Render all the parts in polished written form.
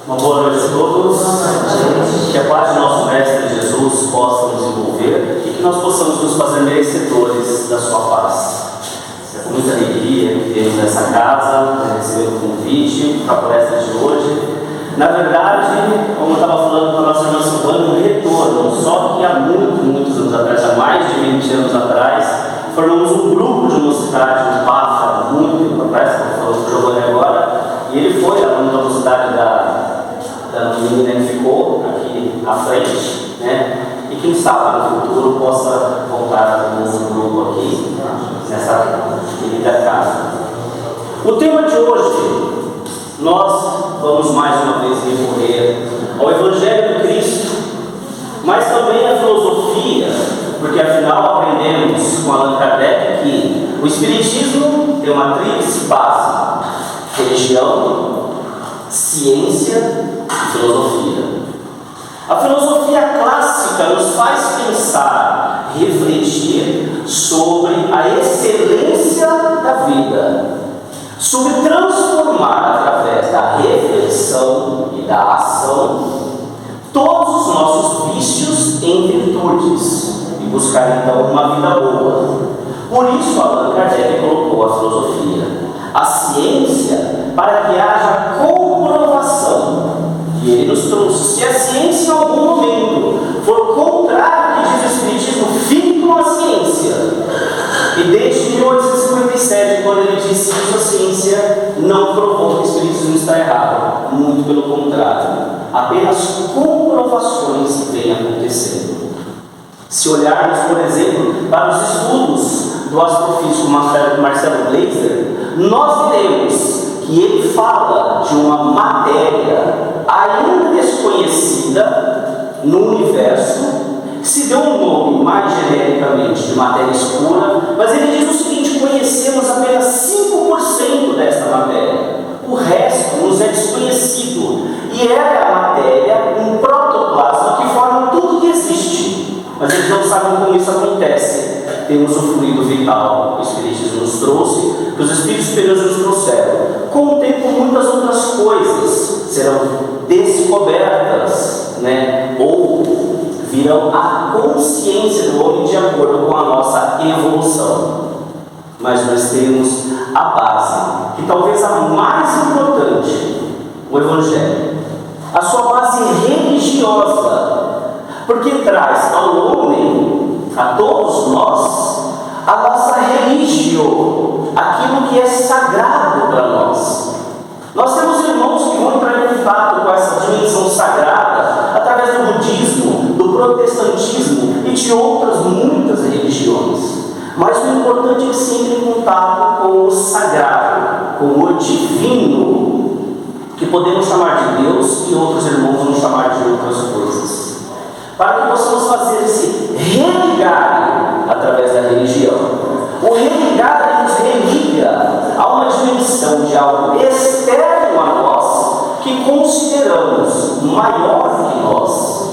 Uma boa noite a todos. Que a paz de nosso Mestre Jesus possa nos envolver e que nós possamos nos fazer merecedores da sua paz. É com muita alegria que temos nessa casa, receber o convite para a palestra de hoje. Na verdade, como eu estava falando para a nossa irmã Silvana, um retorno, só que há muitos anos atrás, há mais de 20 anos atrás, formamos um grupo de mocidade, um pássaro, muito tempo atrás, que eu falando para o Giovanni agora, e ele foi aluno da mocidade da menina que ficou aqui à frente, né? E quem sabe no futuro possa voltar com esse grupo aqui, nessa querida casa. O tema de hoje, nós vamos mais uma vez recorrer ao Evangelho de Cristo, mas também à filosofia, porque afinal aprendemos com Allan Kardec que o Espiritismo tem uma tríplice base: religião, ciência e filosofia. A filosofia clássica nos faz pensar, refletir sobre a excelência da vida, sobre transformar através da reflexão e da ação todos os nossos vícios em virtudes e buscar então uma vida boa. Por isso Allan Kardec colocou a filosofia, a ciência, para que haja comprovação. E ele nos trouxe: se a ciência em algum momento for contrário ao que diz o Espiritismo, fique com a ciência. E desde 1857, quando ele disse que a ciência não provou que o Espiritismo está errado, muito pelo contrário, apenas comprovações vêm acontecendo. Se olharmos, por exemplo, para os estudos do astrofísico Marcelo Gleiser, nós veremos que ele fala de uma matéria ainda desconhecida no universo, que se deu um nome mais genericamente de matéria escura, mas ele diz o seguinte: conhecemos apenas 5% desta matéria, o resto nos é desconhecido, e ela é a matéria, um protoplasma que forma tudo que existe, mas eles não sabem como isso acontece. Temos o fluido vital que o Espiritismo nos trouxe, que os Espíritos superiores nos trouxeram. Com o tempo, muitas outras coisas serão descobertas, né? Ou virão à consciência do homem de acordo com a nossa evolução. Mas nós temos a base, que talvez a mais importante, o Evangelho. A sua base religiosa, porque traz ao homem, a todos nós, a nossa religião, aquilo que é sagrado para nós. Nós temos irmãos que vão entrar em contato com essa dimensão sagrada através do budismo, do protestantismo e de outras muitas religiões. Mas o importante é que se entre em contato com o sagrado, com o divino, que podemos chamar de Deus e outros irmãos vão chamar de outras coisas, para que possamos fazer esse religar através da religião. O religar nos religa a uma dimensão de algo externo a nós, que consideramos maior que nós,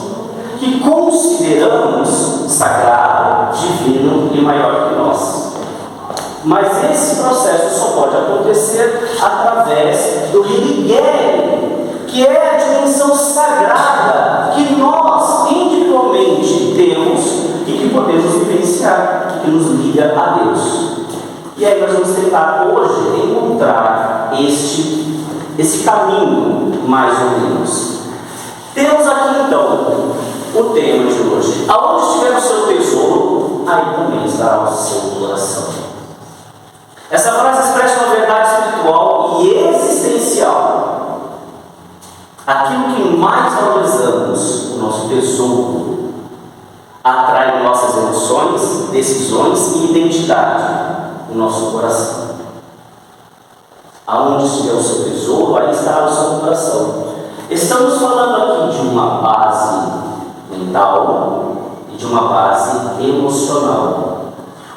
que consideramos sagrado, divino e maior que nós. Mas esse processo só pode acontecer através do religare, que é a dimensão sagrada que nós individualmente temos e que podemos vivenciar, que nos liga a Deus. E aí nós vamos tentar hoje encontrar esse caminho, mais ou menos. Temos aqui então o tema de hoje: aonde estiver o seu tesouro, aí também estará o seu coração. Essa frase expressa uma verdade espiritual e existencial. Aquilo que mais valorizamos, o nosso tesouro, atrai nossas emoções, decisões e identidade, o nosso coração. Aonde estiver o seu tesouro, aí estará o seu coração. Estamos falando aqui de uma base mental e de uma base emocional.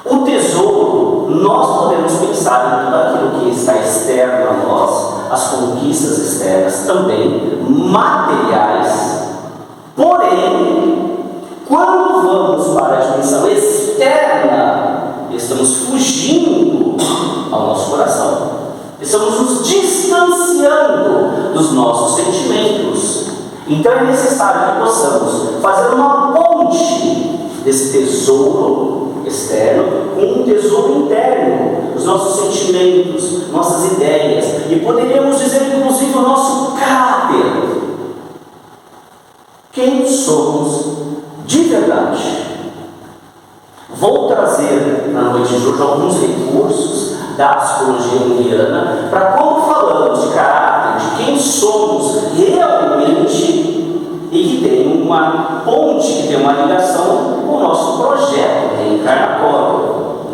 O tesouro, nós podemos pensar em tudo aquilo que está externo a nós, as conquistas externas também, materiais. Porém, quando vamos para a dimensão externa, estamos fugindo ao nosso coração. Estamos nos distanciando dos nossos sentimentos, Então é necessário que possamos fazer uma ponte desse tesouro externo com um tesouro interno, os nossos sentimentos, nossas ideias, e poderíamos dizer inclusive o nosso caráter. Quem somos de verdade? Vou trazer na noite de hoje alguns recursos da psicologia junguiana para, quando falamos de caráter, de quem somos realmente, e que tem uma ponte, que tem uma ligação com o nosso projeto reencarnatório,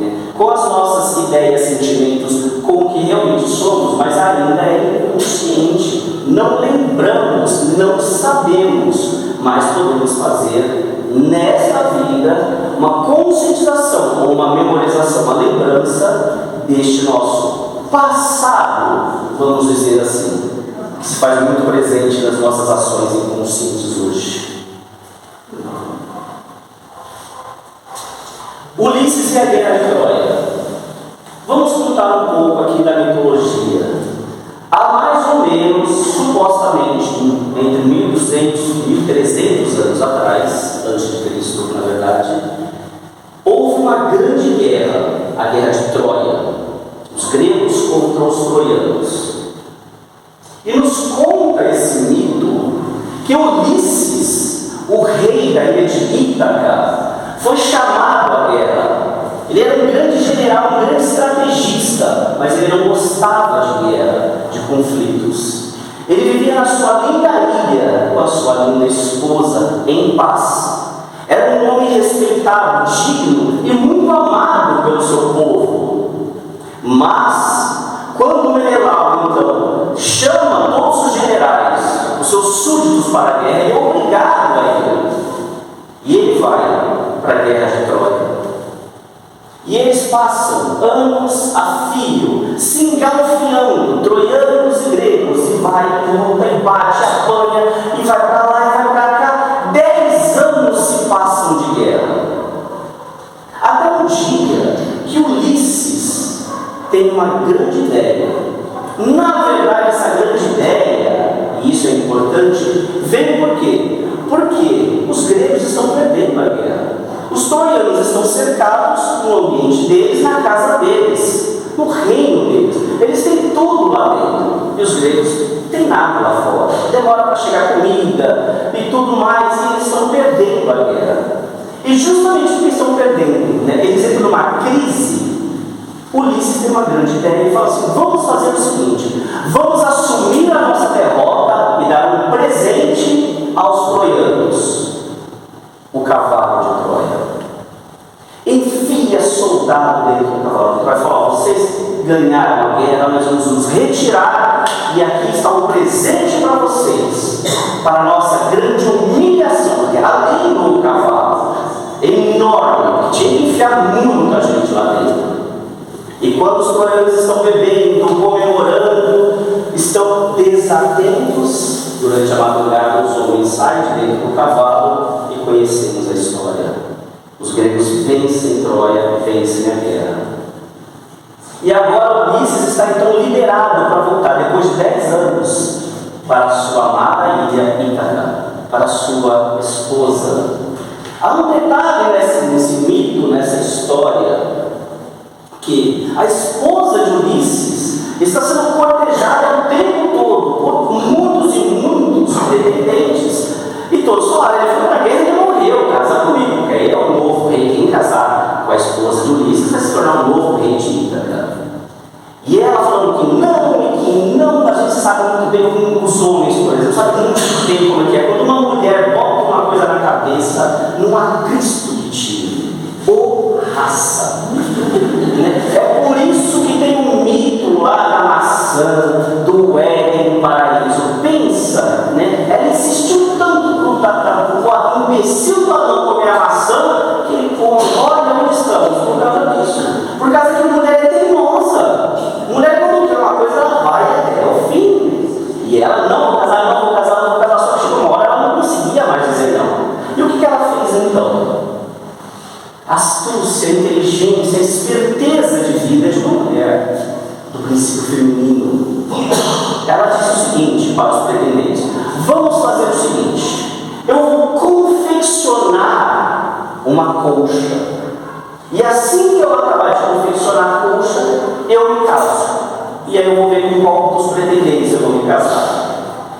né? Com as nossas ideias, sentimentos, com o que realmente somos, mas ainda é inconsciente. Não lembramos, não sabemos, mas podemos fazer nesta vida uma conscientização ou uma memorização, uma lembrança deste nosso passado, vamos dizer assim, que se faz muito presente nas nossas ações inconscientes hoje. Ulisses e a Guerra de Troia. Vamos contar um pouco aqui da mitologia. Há mais ou menos, supostamente, entre 1200 e 1300 anos atrás, antes de Cristo, na verdade, houve uma grande guerra, a Guerra de Troia, os gregos contra os troianos. E nos conta esse mito que Ulisses, o rei da ilha de Ítaca, foi chamado à guerra. Ele era um grande general, um grande estrategista, mas ele não gostava de guerra, de conflitos. Ele vivia na sua linda ilha com a sua linda esposa, em paz. Era um homem respeitado, digno e muito amado pelo seu povo. Mas, quando Menelau, então, chama todos os generais, os seus súditos para a guerra, ele é obrigado a ir. E ele vai para a Guerra de Troia. E eles passam anos a fio, se engalfinhando, troianos e gregos, e vai, luta, e bate, apanha, e vai para lá e vai para cá. 10 anos se passam de guerra. Até um dia que Ulisses tem uma grande ideia. Na verdade, essa grande ideia, e isso é importante, vem por quê? Porque os gregos estão perdendo a guerra. Os troianos estão cercados no ambiente deles, na casa deles, no reino deles. Eles têm tudo lá dentro. E os gregos têm nada lá fora. Demora para chegar comida e tudo mais, e eles estão perdendo a guerra. E justamente porque estão perdendo, né, eles entram numa crise. Ulisses tem uma grande ideia e fala assim: vamos fazer o seguinte, vamos assumir a nossa derrota e dar um presente aos troianos. O cavalo de Troia. Enfia soldado dentro do cavalo de Troia. Vai falar: vocês ganharam a guerra, nós vamos nos retirar, e aqui está um presente para vocês, para a nossa grande humilhação, porque além do cavalo enorme, que tinha que enfiar muita gente lá dentro. E quando os troianos estão bebendo, comemorando, estão desatentos, durante a madrugada os homens saem de dentro do cavalo e conhecemos a história. Os gregos vencem Troia, vencem a guerra. E agora Ulisses está então liberado para voltar, depois de 10 anos, para a sua amada ilha Ítaca, para a sua esposa. Há um detalhe nesse mito, nessa história, que a esposa de Ulisses está sendo cortejada o tempo todo por muitos e muitos pretendentes, e todos falaram: ele foi para a guerra e ele morreu, casa comigo, porque aí é o novo rei. Quem casar com a esposa de Ulisses vai se tornar um novo rei de Ítaca. E ela falando que não, a gente sabe muito bem como os homens, por exemplo, sabe muito bem como é que é. Quando uma mulher bota uma coisa na cabeça, não há Cristo que tire, ou raça. É por isso que tem um mito lá da maçã, do Éden no paraíso. Pensa, né? Ela insistiu tanto para o imbecil do Adão comer a maçã, que ele come. Olha onde estamos, por causa disso. Por causa que a mulher é teimosa. Mulher, quando quer uma coisa, ela vai até o fim. E ela: não vou casar, não vou casar, não vou casar. Só que chegou uma hora, ela não conseguia mais dizer não. E o que ela fez então? Astúcia, inteligência, esperteza de vida de uma mulher, do princípio feminino. colcha. E assim que eu acabar de confeccionar a colcha, eu me caso. E aí eu vou ver com qual dos pretendentes eu vou me casar.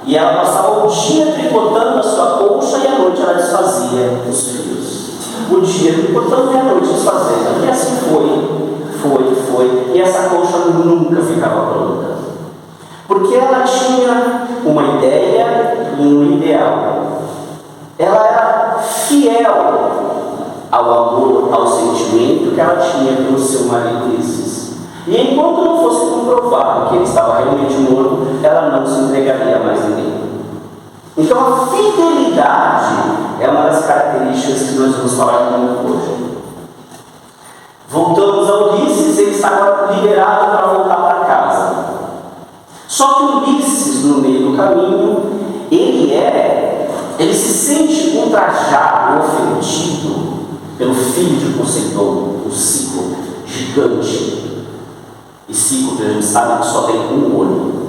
E ela passava o dia tricotando a sua colcha e à noite ela desfazia os fios. O dia tricotando e à noite desfazendo. E assim foi. E essa colcha nunca ficava pronta. Porque ela tinha uma ideia e um ideal. Ela era fiel ao amor, ao sentimento que ela tinha pelo seu marido Ulisses. E enquanto não fosse comprovado que ele estava realmente morto, ela não se entregaria a mais ninguém. Então a fidelidade é uma das características que nós vamos falar muito hoje. Voltamos a Ulisses, ele estava liberado para voltar para casa. Só que Ulisses, no meio do caminho, ele se sente ultrajado, ofendido pelo filho de Poseidon, o Cíclope, gigante. E Cíclope, a gente sabe que só tem um olho.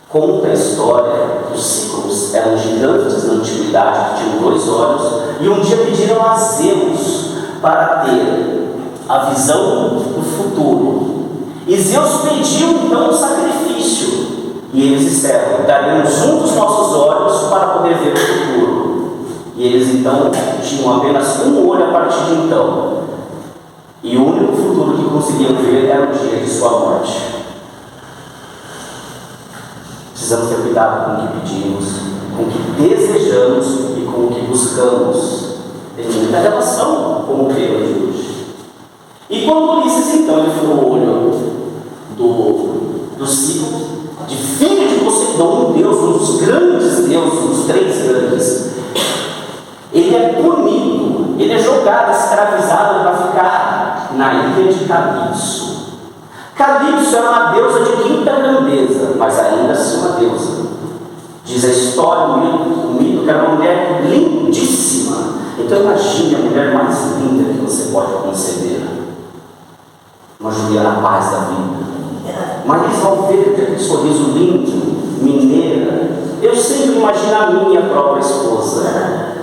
Conta a história que os Cíclopes eram gigantes na antiguidade, que tinham 2 olhos, e um dia pediram a Zeus para ter a visão do futuro. E Zeus pediu então um sacrifício. E eles disseram: daremos um dos nossos olhos para poder ver o futuro. E eles então tinham apenas um olho a partir de então. E o único futuro que conseguiam ver era o dia de sua morte. Precisamos ter cuidado com o que pedimos, com o que desejamos e com o que buscamos. Tem muita relação com o tema de hoje. E quando Ulisses então ele foi no olho do Cíclope, de filho de Poseidon, um deus, um dos grandes deuses, um dos 3 grandes, ele é punido, ele é jogado, escravizado para ficar na ilha de Calipso. Calipso era uma deusa de quinta grandeza, mas ainda assim uma deusa. Diz a história, o mito que era uma mulher lindíssima. Então imagine a mulher mais linda que você pode conceber. Uma Juliana Paz da vida. Marisa Valverde, aquele sorriso lindo, mineira. Eu sempre imagino a minha própria esposa.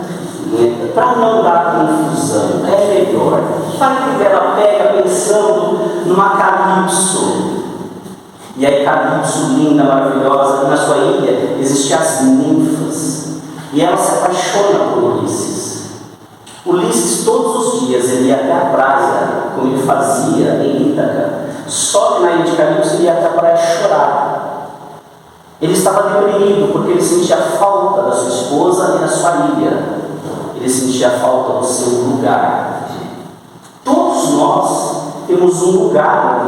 Para não dar confusão, é melhor. Para que ela pega pensando numa Calipso. E aí Calipso, linda, maravilhosa, na sua ilha existiam as ninfas. E ela se apaixona por Ulisses. Ulisses todos os dias ele ia até a praia, como ele fazia em Ítaca. Só que na ilha de Calipso ele ia até a praia chorar. Ele estava deprimido porque ele sentia falta da sua esposa e da sua ilha. Ele sentia falta do seu lugar. Todos nós temos um lugar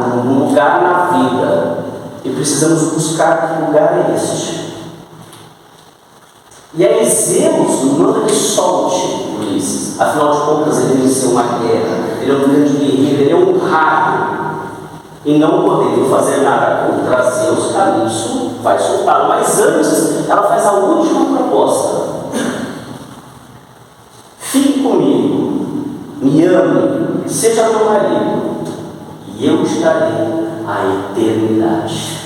na vida. E precisamos buscar que lugar é este. E aí Zeus manda que solte Ulisses. Afinal de contas, ele venceu uma guerra. Ele é um grande guerreiro, ele é honrado. E não podendo fazer nada contra Zeus, Calipso vai soltá-lo. Mas antes, ela faz a última proposta. Fique comigo, me ame, seja meu marido, e eu te darei a eternidade.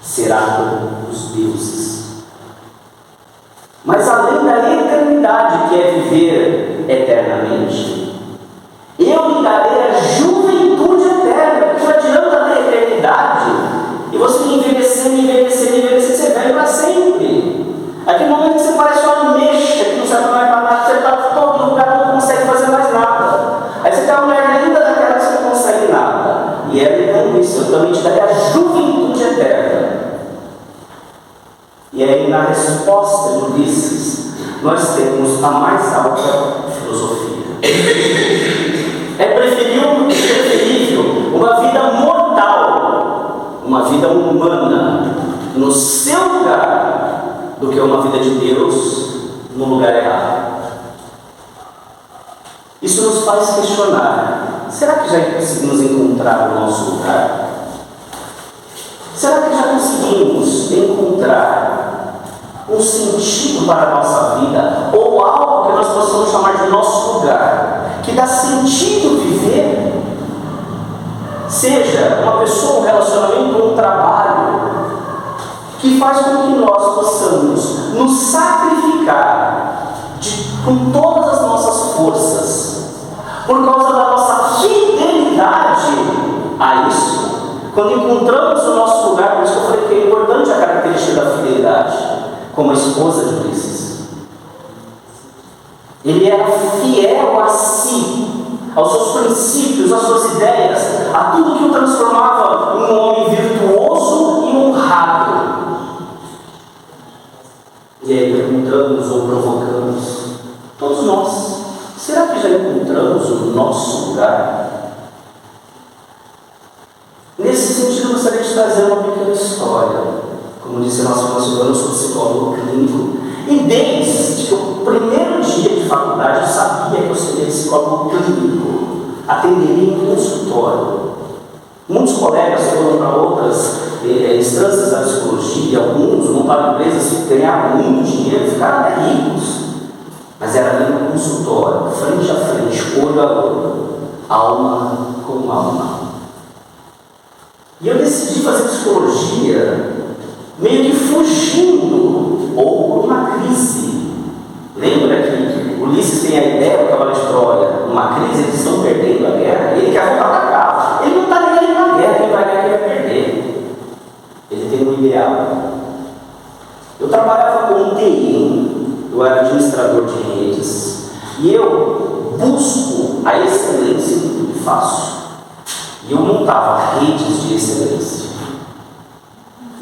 Será como os deuses. Mas além da eternidade, que é viver eternamente, eu lhe darei a juventude eterna. Porque não adianta ter eternidade e você envelhecer, você velho para sempre. Aquele momento que você parece uma mexa que não serve mais para nada, você está em todo lugar, não consegue fazer mais nada. Aí você tem uma mulher linda daquela que você não consegue nada. E ela então disse: eu também te darei a juventude eterna. E aí, na resposta de Ulisses, nós temos a mais alta filosofia. É preferível uma vida mortal, uma vida humana, no seu lugar, do que uma vida de Deus no lugar errado. Isso nos faz questionar: será que já conseguimos encontrar o nosso lugar? Será que já conseguimos encontrar um sentido para a nossa vida? Ou algo que nós possamos chamar de nosso lugar, que dá sentido viver? Seja uma pessoa, um relacionamento, um trabalho, que faz com que nós possamos nos sacrificar com todas as nossas forças, Quando encontramos o nosso lugar, por isso que eu falei que é importante a característica da fidelidade, como a esposa de Ulisses. Ele era fiel a si, aos seus princípios, às suas ideias, a tudo que o transformava em um homem virtuoso e honrado. E aí perguntamos ou provocamos, todos nós, será que já encontramos o nosso lugar? Nesse sentido, eu gostaria de trazer uma pequena história. Como disse a nossa irmã, eu sou psicólogo clínico. E desde o primeiro dia de faculdade, eu sabia que eu seria psicólogo clínico. Atenderia em consultório. Muitos colegas foram para outras instâncias da psicologia, alguns montaram empresas que ganharam muito dinheiro, ficaram até ricos. Mas era ali no consultório, frente a frente, olho a olho, alma com alma. E eu decidi fazer psicologia meio que fugindo ou por uma crise. Lembra que Ulisses tem a ideia do cavalo de Troia, numa crise eles estão perdendo a guerra, ele quer voltar para casa. Ele não está nem aí para a guerra, quem vai ganhar, quem vai perder. Ele tem um ideal. Eu trabalhava com TI, eu era administrador de redes, e eu busco a excelência em tudo que faço. E eu montava redes de excelência.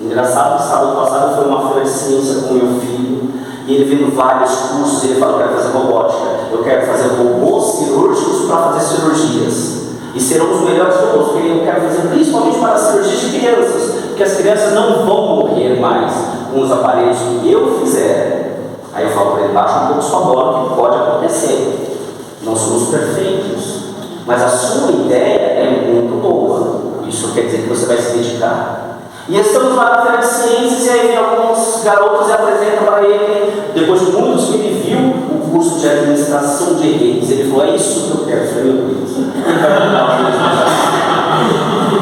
Engraçado que sábado passado foi uma feira de ciência com meu filho, e ele vendo vários cursos, ele falou: eu quero fazer robótica, eu quero fazer robôs cirúrgicos para fazer cirurgias. E serão os melhores robôs, porque eu quero fazer principalmente para cirurgias de crianças, porque as crianças não vão morrer mais com os aparelhos que eu fizer. Aí eu falo para ele: baixa um pouco sua bola, que pode acontecer. Não somos perfeitos, mas a sua ideia é muito boa. Isso quer dizer que você vai se dedicar. E estamos lá na feira de ciências, e aí vem alguns garotos e apresentam para ele, depois de muitos que ele viu, o curso de administração de redes. Ele falou: é isso que eu quero. Eu falei: meu Deus,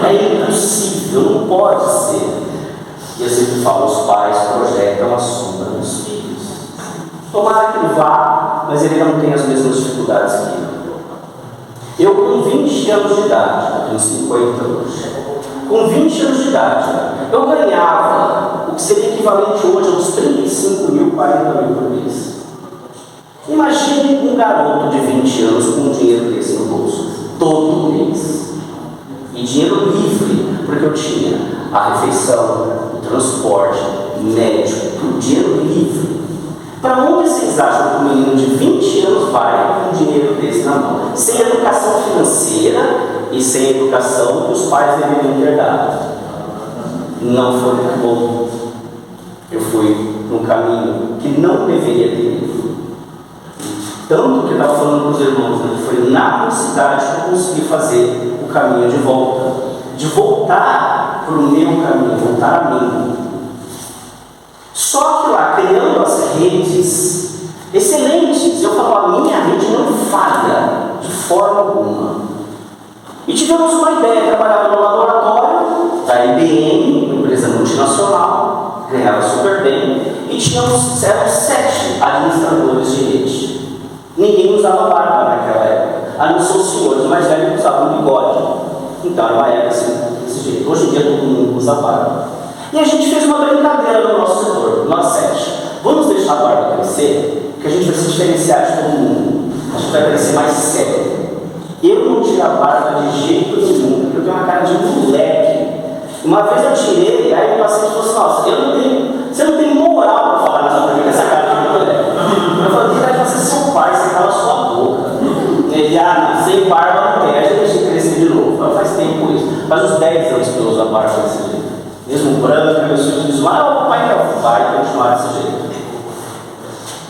é impossível, não pode ser. E eu sempre falo: os pais projetam a sombra nos filhos. Tomara que ele vá, mas ele não tem as mesmas dificuldades que eu. Com 20 anos de idade, eu tenho 50 hoje. Com 20 anos de idade, eu ganhava o que seria equivalente hoje a uns 35 mil, 40 mil por mês. Imagine um garoto de 20 anos com um dinheiro desse no bolso, todo mês. E dinheiro livre, porque eu tinha a refeição, o transporte, médico, tudo, dinheiro livre. Para onde vocês acham que um menino de 20 anos vai com um dinheiro desse na mão? Sem educação financeira e sem educação que os pais deveriam ter dado. Não foi muito bom. Eu fui num caminho que não deveria ter ido. Tanto que eu estava falando para os irmãos, né, que foi na cidade que eu consegui fazer o caminho de volta. De voltar para o meu caminho, voltar a mim. Só que lá, criando as redes excelentes, eu falo: a minha rede não falha de forma alguma. E tivemos uma ideia, trabalhava no laboratório da IBM, uma empresa multinacional, ganhava super bem, e tínhamos, eram 7 administradores de rede. Ninguém usava barba naquela época, a não ser os senhores mais velhos que usavam bigode. Então era uma época assim, desse jeito. Hoje em dia todo mundo usa barba. E a gente fez uma brincadeira no nosso setor, nós 7. Vamos deixar a barba crescer, que a gente vai se diferenciar de todo mundo. A gente vai crescer mais sério. Eu não tiro a barba de jeito nenhum, porque eu tenho uma cara de moleque. Uma vez eu tirei, aí o paciente falou assim: nossa, você não tem moral para falar nessa frente com essa cara de moleque. Eu falei: que vai ser seu pai, você cala sua boca. Ele: não, sem barba não tem, aí a gente crescer de novo. Então faz tempo isso. Faz uns 10 anos que eu uso a barba desse jeito. Mesmo branco, meus filhos dizem: o pai vai continuar desse jeito.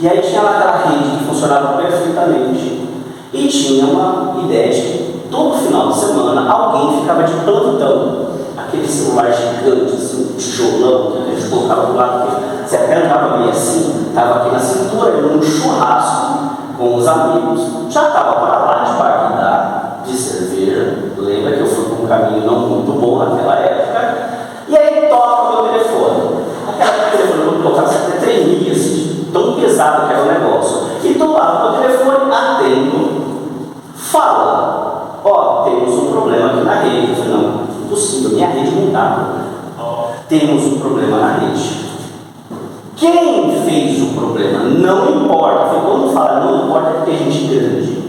E aí tinha lá aquela rede que funcionava perfeitamente. E tinha uma ideia de que todo final de semana alguém ficava de plantão. Aquele celular gigante, assim, um tijolão, que a gente colocava do lado, que você até andava meio assim, estava aqui na cintura, num churrasco com os amigos. Já estava para lá de barrida de cerveja. Lembra que eu fui por um caminho não muito bom naquela época. E aí toca o meu telefone. Aquela telefone que eu colocava, você até tremia, assim, tão pesado que era o negócio. E estou lá no meu telefone, atendo, fala: temos um problema aqui na rede. Eu falei: não, possível, minha rede não dá. Temos um problema na rede. Quem fez o problema? Não importa. Foi quando fala não importa é porque tem gente grande.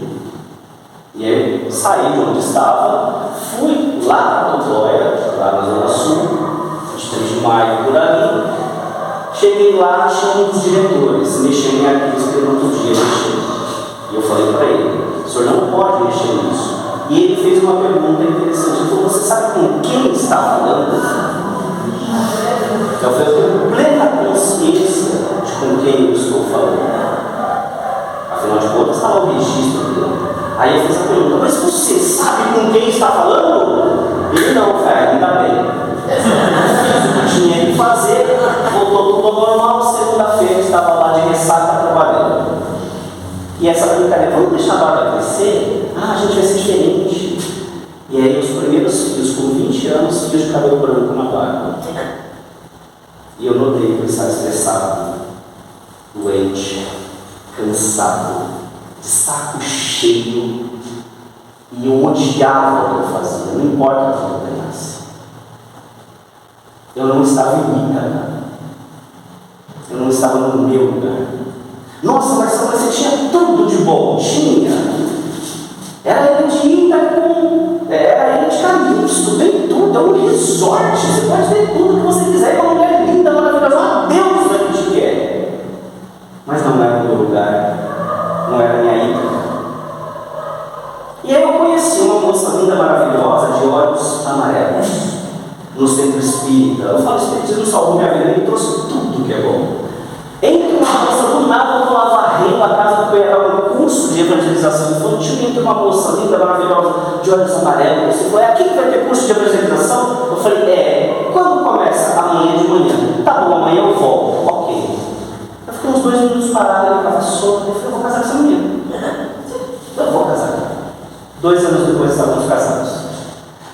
E aí eu saí de onde estava, fui lá para Dodóia, lá na Zona Sul, 23 de maio, por ali. Cheguei lá, achei um dos diretores, mexendo em arquivos que ele não podia mexer. E eu falei para ele, o senhor não pode mexer nisso. E ele fez uma pergunta interessante. Ele falou, você sabe com quem está falando? Eu falei, eu tenho plena consciência de com quem eu estou falando. Afinal de contas, estava o registro dele. Aí eu fiz a pergunta, mas você sabe com quem está falando? Ele não, cara, ainda bem. Eu tinha que fazer, voltou tudo ao normal, segunda-feira estava lá de ressaca trabalhando. E essa brincadeira, vamos deixar a barba crescer? A gente vai ser diferente. E aí os primeiros filhos, com 20 anos, fios de cabelo branco na barba. E eu notei que ele estava estressado, doente, cansado, de saco cheio. E eu odiava o que eu fazia, não importa o que eu ganhasse. Eu não estava em mim, cara. Eu não estava no meu lugar. Nossa, Marcelo, você tinha tudo de bom. Tinha. Era ele de Itaú, era ele de Calixto, tem tudo, é um resort. Você pode ter tudo que você quiser, é uma mulher linda, maravilhosa, uma deusa que te quer. Mas não era o meu lugar, não era a minha Ítaca. E aí eu conheci uma moça linda, maravilhosa, de olhos amarelos, no centro espírita. Eu falo, o espiritismo salvou minha vida, ele trouxe tudo que é bom. Entre uma moça do nada, eu estou lá varrendo a casa porque era um curso de evangelização infantil. Entre uma moça linda, maravilhosa, de olhos amarelos. Você falou, é aqui que vai ter curso de evangelização? Eu falei, quando começa? Amanhã de manhã. Tá bom, amanhã eu volto. Ok. Eu fiquei uns 2 minutos parado, ele estava solto. Eu falei, eu vou casar com essa menina. Eu vou casar. 2 anos depois estávamos casados.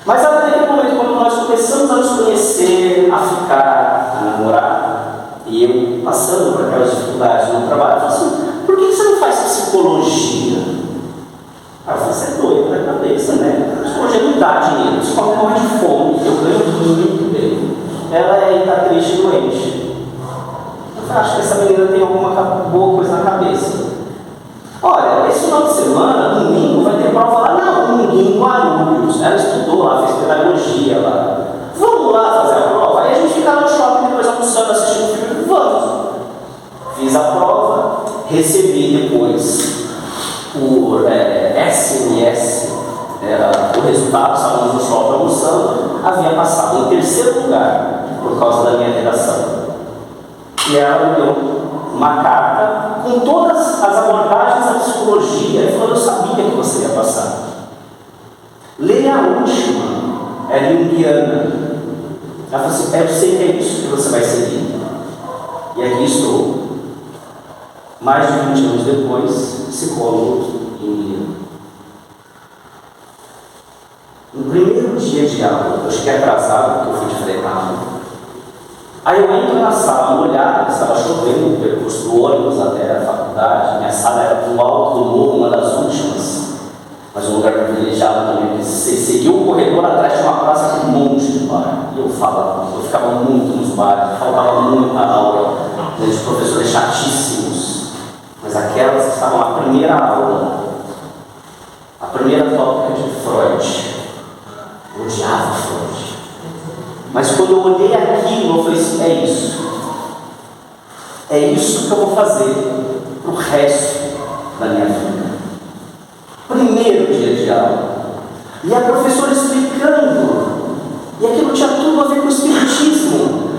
Mas naquele momento, quando nós começamos a nos conhecer, a ficar, a namorar, e eu passando por aquelas dificuldades no trabalho, eu falei assim, por que você não faz psicologia? Eu falei, você é doido da cabeça, né? Psicologia não dá dinheiro, psicólogo morre de fome, eu ganho muito bem. Ela está triste e doente. Eu falei, acho que essa menina tem alguma boa coisa na cabeça. Olha, esse final de semana, domingo, vai ter prova lá na UNG, em Guarulhos. Ela estudou lá, fez pedagogia lá. Vamos lá fazer a prova? Aí a gente fica no shopping depois almoçando, assistindo filme. Vamos. Fiz a prova, recebi depois por SMS, era o resultado, estávamos no shopping almoçando, havia passado em 3º lugar por causa da minha redação. E ela me deu uma carta com todas as abordagens da psicologia e falou, eu sabia que você ia passar. Leia a última, é junguiana. Ela falou assim, eu sei que é isso que você vai seguir. E aqui estou. Mais de 20 anos depois, psicólogo junguiano. No primeiro dia de aula, eu cheguei atrasado porque eu fui de fretado. Aí eu entro na sala molhada, estava chovendo, o percurso do ônibus até a faculdade. Minha sala era do alto do morro, uma das últimas. Mas um lugar privilegiado também, porque você seguiu o corredor atrás de uma praça com um monte de bar. E eu ficava muito nos bares, faltava muito na aula, os professores chatíssimos. Mas aquelas que estavam na primeira aula, a primeira tópica de Freud. Eu odiava Freud. Mas quando eu olhei aquilo, eu falei assim, é isso. É isso que eu vou fazer para o resto da minha vida. Primeiro dia de aula. E a professora explicando. E aquilo tinha tudo a ver com o espiritismo.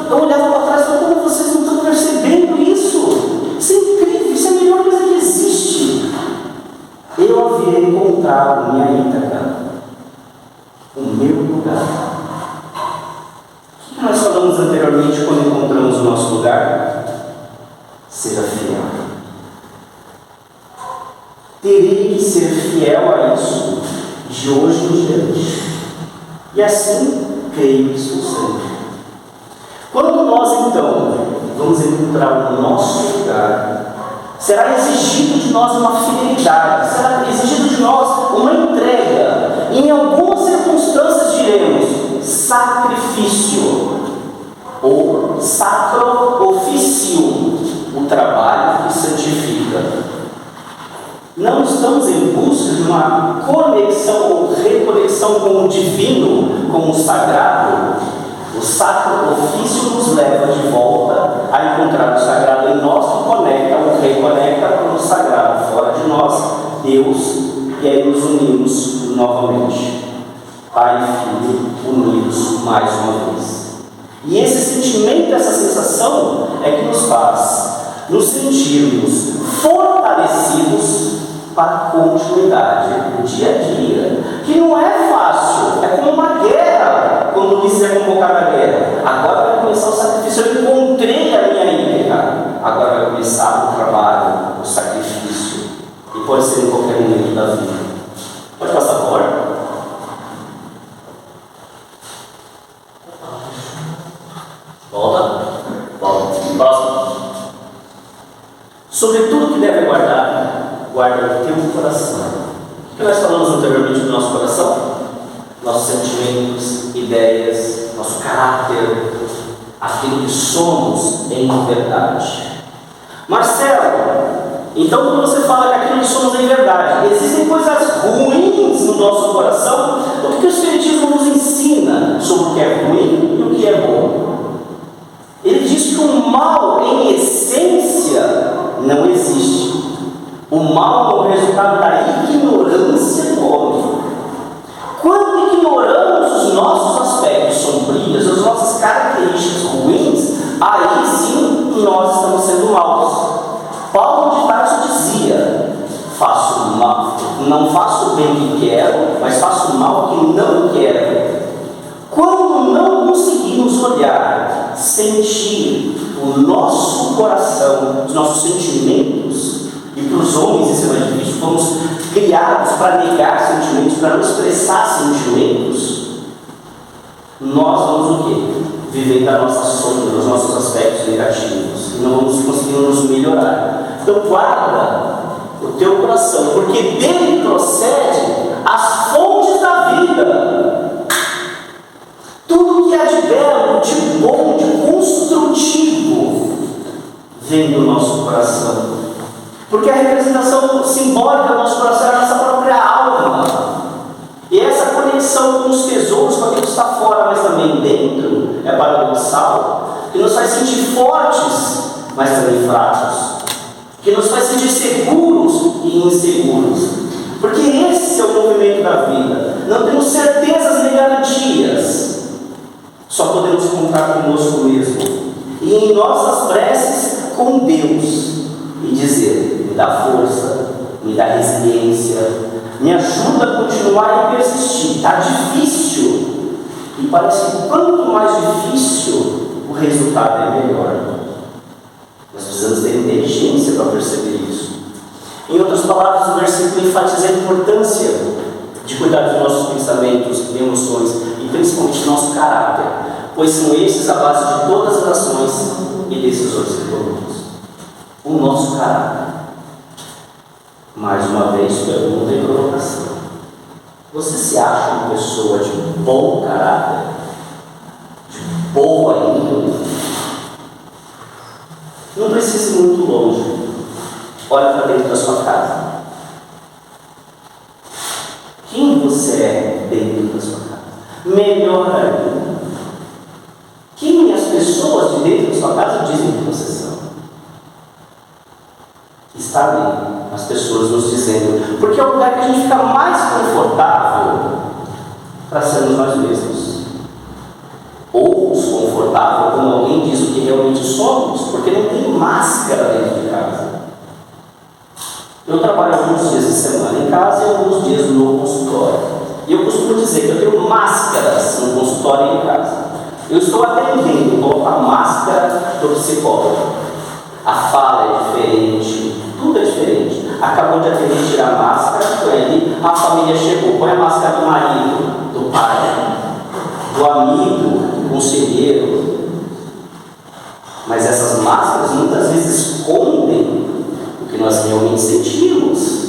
Eu olhava para trás e falava, como vocês não estão percebendo isso? Isso é incrível, isso é a melhor coisa que existe. Eu havia encontrado minha Ítaca, o meu lugar. O que nós falamos anteriormente quando encontramos o nosso lugar? Seja fiel. Terei que ser fiel a isso de hoje em diante. E assim, creio que sou sempre. Quando nós, então, vamos encontrar o nosso lugar, será exigido de nós uma fidelidade, será exigido de nós uma entrega. Em algumas circunstâncias diremos sacrifício ou sacro officium, o trabalho que santifica. Não estamos em busca de uma conexão ou reconexão com o divino, com o sagrado. O sacro ofício nos leva de volta a encontrar o sagrado em nós, que conecta ou reconecta com o sagrado fora de nós, Deus, e aí nos unimos novamente. Pai e Filho unidos mais uma vez. E esse sentimento, essa sensação é que nos faz nos sentirmos fortalecidos para a continuidade do dia a dia, que não é fácil, é como uma guerra, quando o Ulisses é convocado à guerra. Agora vai começar o sacrifício, eu encontrei a minha ilha, agora vai começar o trabalho, o sacrifício, e pode ser em qualquer momento da vida. Pode passar fora. Volta. Próximo. Sobre tudo que deve guardar, guarda o teu coração. O que nós falamos anteriormente do nosso coração? Nossos sentimentos, ideias, nosso caráter, aquilo que somos em verdade. Marcelo, então quando você fala que aquilo que somos em verdade, existem coisas ruins no nosso coração, o que o Espiritismo nos ensina sobre o que é ruim e o que é bom? Ele diz que o mal, em essência, não existe. O mal é o resultado da ignorância do homem. Quando ignoramos os nossos aspectos sombrios, as nossas características ruins, aí sim nós estamos sendo maus. Paulo de Tarso dizia: faço mal, não faço o bem que quero, mas faço o mal que não quero. Quando não conseguimos olhar, sentir o nosso coração, os nossos sentimentos, e para os homens isso é mais difícil, fomos criados para negar sentimentos, para não expressar sentimentos, nós vamos o quê? Viver da nossa sombra, dos nossos aspectos negativos, e não vamos conseguir nos melhorar. Então guarda o teu coração, porque dele procede as fontes da vida. Tudo que é de belo, de bom, de construtivo, vem do nosso coração. Porque a representação simbólica do nosso coração é a nossa própria alma. E essa conexão com os tesouros, com aquilo que está fora, mas também dentro, é paradoxal, que nos faz sentir fortes, mas também fracos. Que nos faz sentir seguros e inseguros. Porque esse é o movimento da vida. Não temos certezas nem garantias. Só podemos contar conosco mesmo. E em nossas preces com Deus. E dizer: me dá força, me dá resiliência, me ajuda a continuar e persistir. Está difícil. E parece que quanto mais difícil, o resultado é melhor. Nós precisamos ter inteligência para perceber isso. Em outras palavras, o versículo enfatiza a importância de cuidar dos nossos pensamentos e emoções, e principalmente do nosso caráter, pois são esses a base de todas as ações e decisões que tomamos. O nosso caráter. Mais uma vez, pergunta e provocação. Você se acha uma pessoa de bom caráter? De boa índole? Não precisa ir muito longe. Olha para dentro da sua casa. Quem você é dentro da sua casa? Melhor ainda, quem as pessoas de dentro da sua casa dizem que você são? Está ali, as pessoas nos dizendo, porque é o lugar que a gente fica mais confortável para sermos nós mesmos. Ou desconfortável quando alguém diz o que realmente somos, porque não tem máscara dentro de casa. Eu trabalho alguns dias de semana em casa e alguns dias no consultório. E eu costumo dizer que eu tenho máscaras no consultório e em casa. Eu estou atendendo, coloco a máscara do psicólogo. A fala é diferente, tudo é diferente. Acabou de atender, tirar a máscara, foi ali, a família chegou, põe a máscara do marido, do pai, do amigo, do conselheiro. Mas essas máscaras muitas vezes escondem o que nós realmente sentimos.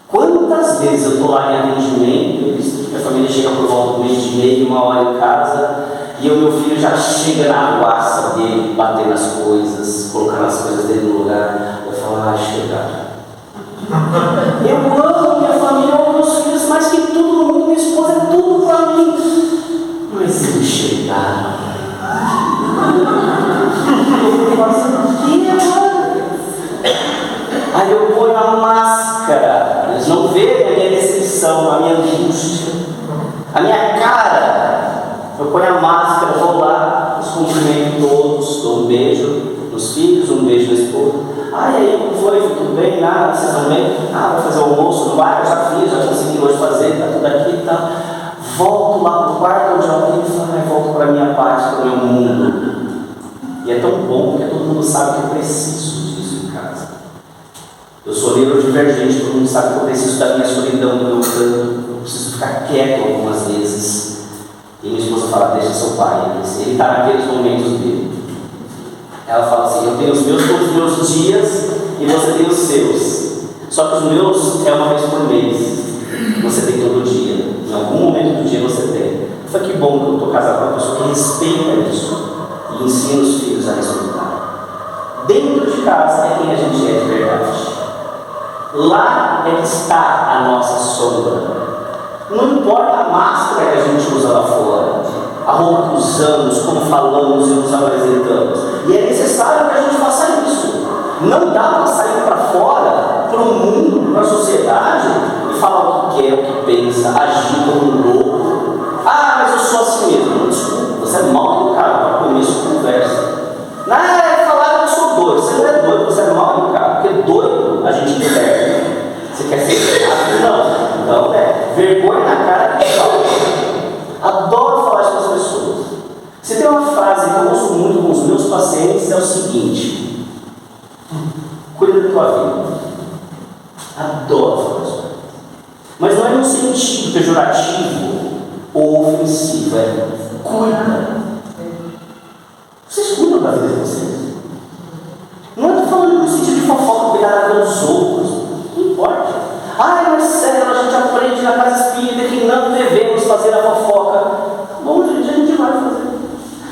Quantas quantas vezes eu estou lá em atendimento, eu visto que a família chega por volta do meio-dia, 1h em casa, e o meu filho já chega na arruaça dele, batendo as coisas, colocando as coisas dele no lugar. Eu falo, chegaram. Eu amo minha família, eu amo meus filhos mais que tudo no mundo, minha esposa é tudo para mim. Mas eles chegaram. Eu falo assim, o que, mano? Aí eu ponho a máscara, eles não veem a minha decepção, a minha angústia, a minha cara. Eu ponho a máscara, vou lá, os cumprimento todos, dou um beijo nos filhos, um beijo na esposa. E aí, como foi? Tudo bem? Nada, vocês estão bem? Vai fazer o almoço no bar? Eu já fiz, já consegui hoje fazer, tá tudo aqui e tal. Volto lá pro quarto onde eu vivo, volto para a minha parte, para o meu mundo. E é tão bom, porque todo mundo sabe que eu preciso disso em casa. Eu sou neurodivergente, todo mundo sabe que eu preciso da minha solidão, do meu canto. Eu preciso ficar quieto algumas vezes. E minha esposa fala, deixa seu pai, ele está naqueles momentos dele. Ela fala assim, eu tenho os meus todos os meus dias e você tem os seus. Só que os meus é uma vez por mês. Você tem todo dia. Em algum momento do dia você tem. Foi que bom que eu estou casado com uma pessoa que respeita isso e ensina os filhos a respeitar. Dentro de casa é quem a gente é de verdade. Lá é que está a nossa sombra. Não importa a máscara que a gente usa lá fora, a roupa que usamos, como falamos e nos apresentamos. E é necessário que a gente faça isso. Não dá para sair para fora, para o mundo, para a sociedade, e falar o que quer, o que pensa, agir como um louco. Mas eu sou assim mesmo. Não, desculpa, você é mal educado para começo de conversa. Falaram que eu sou doido. Você não é doido, você é mal educado. Porque doido a gente libera. Você quer ser errado? Não. Então, vergonha na cara que fala. Adoro falar isso com as pessoas. Se tem uma frase que eu uso muito com os meus pacientes, é o seguinte: cuida da tua vida. Adoro falar isso. Mas não é no sentido pejorativo ou ofensivo, cuida. Vocês cuidam da vida de vocês. Não estou falando no sentido de fofoca, cuidar da vida dos outros. Não importa. Marcelo, a gente aprende na casa espírita que não devemos fazer a fofoca. Bom, gente, a gente vai fazer.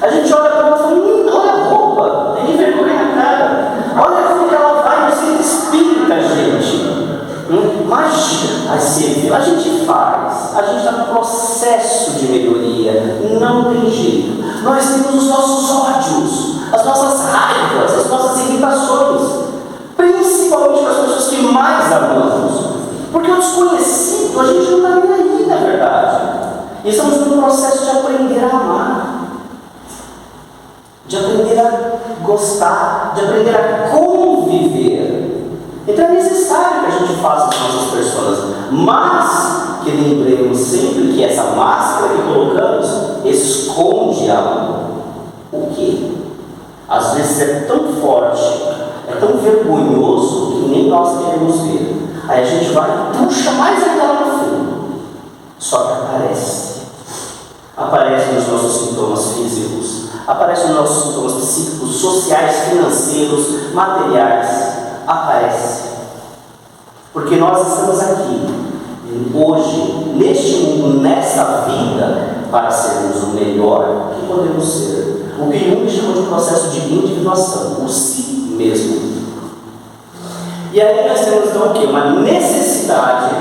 A gente olha para ela e fala, olha a roupa, tem vergonha na cara. Olha como que ela vai no centro espírita, gente. Imagina, a gente faz, a gente está no processo de melhoria, não tem jeito. Nós temos os nossos ódios, as nossas raivas, as nossas irritações, principalmente para as pessoas que mais amamos. Porque o desconhecido, a gente não está nem aí, na verdade. E estamos no processo de aprender a amar, de aprender a gostar, de aprender a conviver. Então é necessário que a gente faça as nossas pessoas, mas que lembremos sempre que essa máscara que colocamos esconde algo. O quê? Às vezes é tão forte, é tão vergonhoso que nem nós queremos ver. Aí a gente vai e puxa mais aquela no fundo. Só que aparece nos nossos sintomas físicos, aparece nos nossos sintomas psíquicos, sociais, financeiros, materiais. Aparece. Porque nós estamos aqui, hoje, neste mundo, nessa vida, para sermos o melhor que podemos ser. O que Jung chama de processo de individuação, o si mesmo. E aí nós temos então o quê? Uma necessidade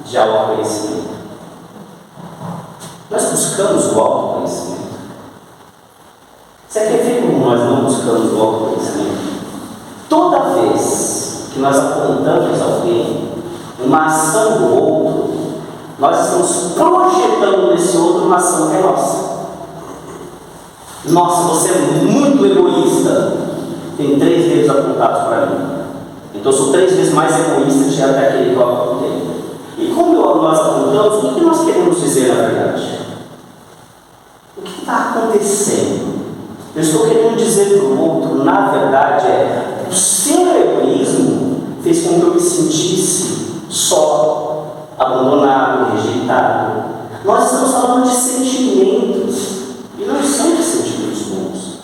de autoconhecimento. Nós buscamos o autoconhecimento. Você quer ver como nós não buscamos o autoconhecimento? Toda vez que nós apontamos alguém, uma ação do outro, nós estamos projetando nesse outro uma ação que é nossa. Nossa, você é muito egoísta. Tem 3 dedos apontados para mim. Então eu sou 3 vezes mais egoísta que até aquele que eu apontei. E como nós apontamos, o que nós queremos dizer na verdade? O que está acontecendo? Eu estou querendo dizer para o outro, na verdade, o seu egoísmo fez com que eu me sentisse só, abandonado, rejeitado. Nós estamos falando de sentimentos, e não são de sentimentos bons.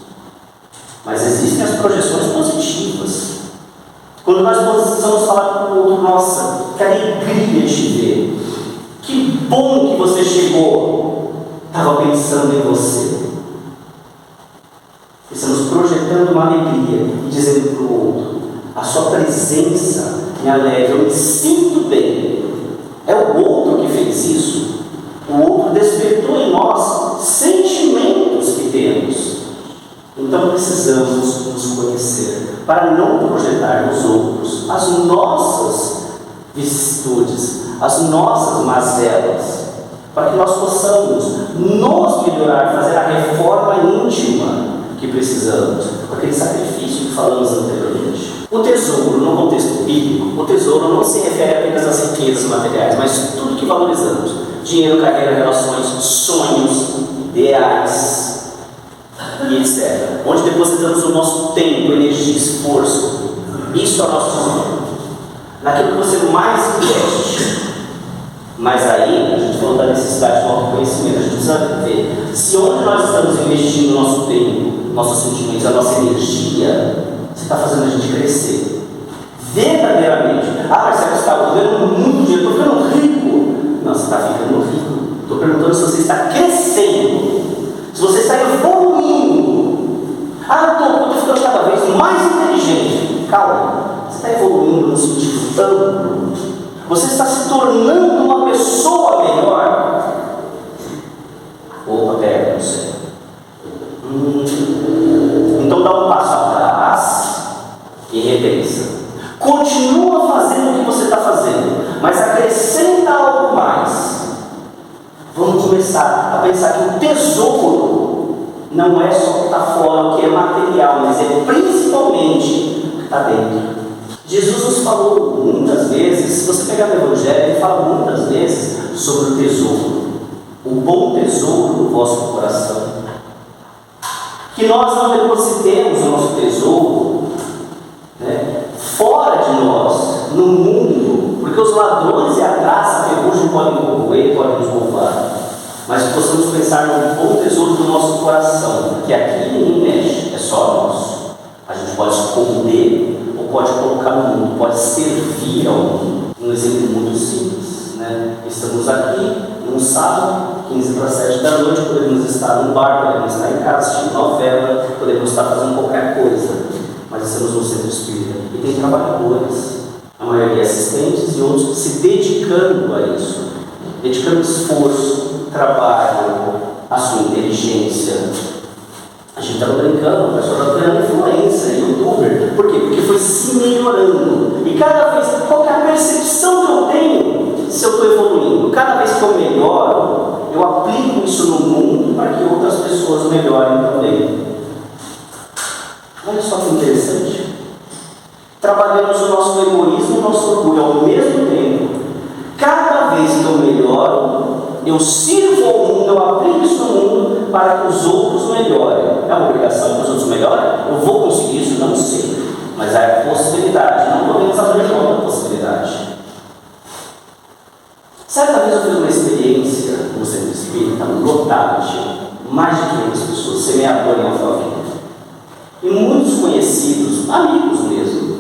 Mas existem as projeções positivas. Quando nós precisamos falar com o outro, nossa, que alegria te ver. Que bom que você chegou. Estava pensando em você. Estamos projetando uma alegria e dizendo para o outro: a sua presença me alegra, eu me sinto bem. É o outro que fez isso. O outro despertou em nós sentimentos que temos. Então precisamos nos conhecer para não projetar nos outros as nossas vicissitudes, as nossas mazelas, para que nós possamos nos melhorar, fazer a reforma íntima que precisamos, aquele sacrifício que falamos anteriormente. O tesouro, no contexto bíblico, o tesouro não se refere apenas às riquezas materiais, mas tudo que valorizamos: dinheiro, carreira, relações, sonhos, ideais e etc. Onde depositamos o nosso tempo, energia, esforço. Isso é o nosso tesouro. Naquilo que você mais investe. Mas aí, a gente falou da necessidade do autoconhecimento. A gente precisa ver se onde nós estamos investindo o nosso tempo, nossos sentimentos, a nossa energia, você está fazendo a gente crescer. Verdadeiramente. Ah, Marcelo, você está ganhando muito dinheiro, estou ficando rico. Não, você está ficando rico. Estou perguntando se você está crescendo. Se você está evoluindo. Ah, eu estou ficando cada vez mais inteligente. Calma, você está evoluindo no sentido amplo. Você está se tornando uma pessoa melhor. Opa, pera, não sei. Então dá um passo atrás e repensa. Continua fazendo o que você está fazendo, mas acrescenta algo mais. Vamos começar a pensar que o tesouro não é só o que está fora, o que é material, mas é principalmente o que está dentro. Jesus nos falou muitas vezes, se você pegar no Evangelho, ele fala muitas vezes sobre o tesouro. O bom tesouro do vosso coração. Que nós não depositemos o nosso tesouro, né, fora de nós, no mundo, porque os ladrões e a traça, a ferrugem podem corroer, podem nos roubar. Mas que possamos pensar no bom tesouro do nosso coração, que aqui ninguém mexe, é só nosso. A gente pode esconder, ou pode colocar no mundo, pode servir ao mundo. Um exemplo muito simples, né? Estamos aqui num sábado, 15 para 7 da noite, podemos estar num bar, podemos estar em casa assistindo novela, podemos estar fazendo qualquer coisa, mas estamos no centro espírita e tem trabalhadores, a maioria assistentes e outros se dedicando a isso, dedicando esforço, trabalho, a sua inteligência. A gente estava brincando, o pessoal está ganhando influência, youtuber. Por quê? Porque foi se melhorando. E cada vez, qual é a percepção que eu tenho se eu estou evoluindo? Cada vez que eu melhoro, eu aplico isso no mundo para que outras pessoas melhorem também. Olha só que interessante. Trabalhamos o nosso egoísmo e o nosso orgulho ao mesmo tempo. Cada vez que eu melhoro, eu sirvo ao mundo, eu aplico isso no mundo para que os outros melhorem. É uma obrigação que os outros melhorem? Eu vou conseguir isso? Não sei. Mas é a possibilidade. Não podemos abrir mão da possibilidade. Certa vez eu fiz uma experiência no centro espírita, lotado, mais de 500 pessoas, semeador em Alphaville. E muitos conhecidos, amigos mesmo,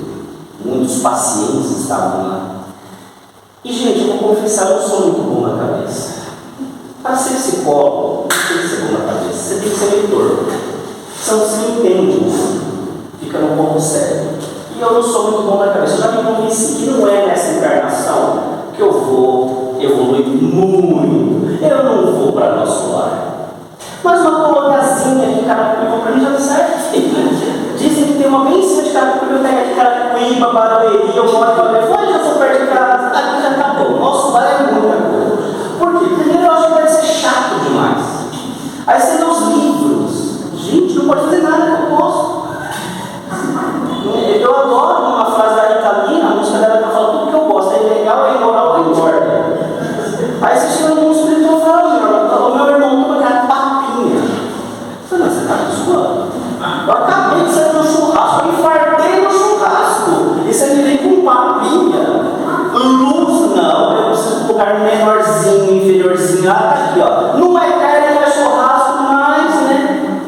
muitos pacientes estavam lá. E, gente, eu vou confessar, eu não sou muito bom na cabeça. Para ser psicólogo, tem que ser bom na cabeça, você tem que ser leitor. Senão você não entende o mundo, fica num ponto sério. E eu não sou muito bom na cabeça, eu já me convenci que não é nessa encarnação que eu vou evoluir muito. Eu não vou para nosso lar. Mas uma coloniazinha de Carapicuíba para mim já não serve. Dizem que tem uma bem em cima de Carapicuíba, pega de Carapicuíba, Barueri, eu moro para ver, foi, já sou perto de casa, aqui já está bom. Nosso lar é muita coisa. Por quê? Primeiro eu acho que deve ser chato demais. Aí você lê os livros. Gente, não pode fazer nada que eu posso. Eu adoro uma frase da Rita Lee, a música dela que fala tudo que eu gosto. É legal, é imoral, é engorda. Aí você chega no mundo espiritual e fala, o meu irmão toma aquela papinha. Eu falei, não, você está me zoando. Eu acabei de sair no churrasco, eu infartei no churrasco. E você me vem com papinha. Luz, não, eu preciso colocar menorzinho, inferiorzinho. Ah, tá aqui, ó. Não é carne, não é churrasco, mas, né?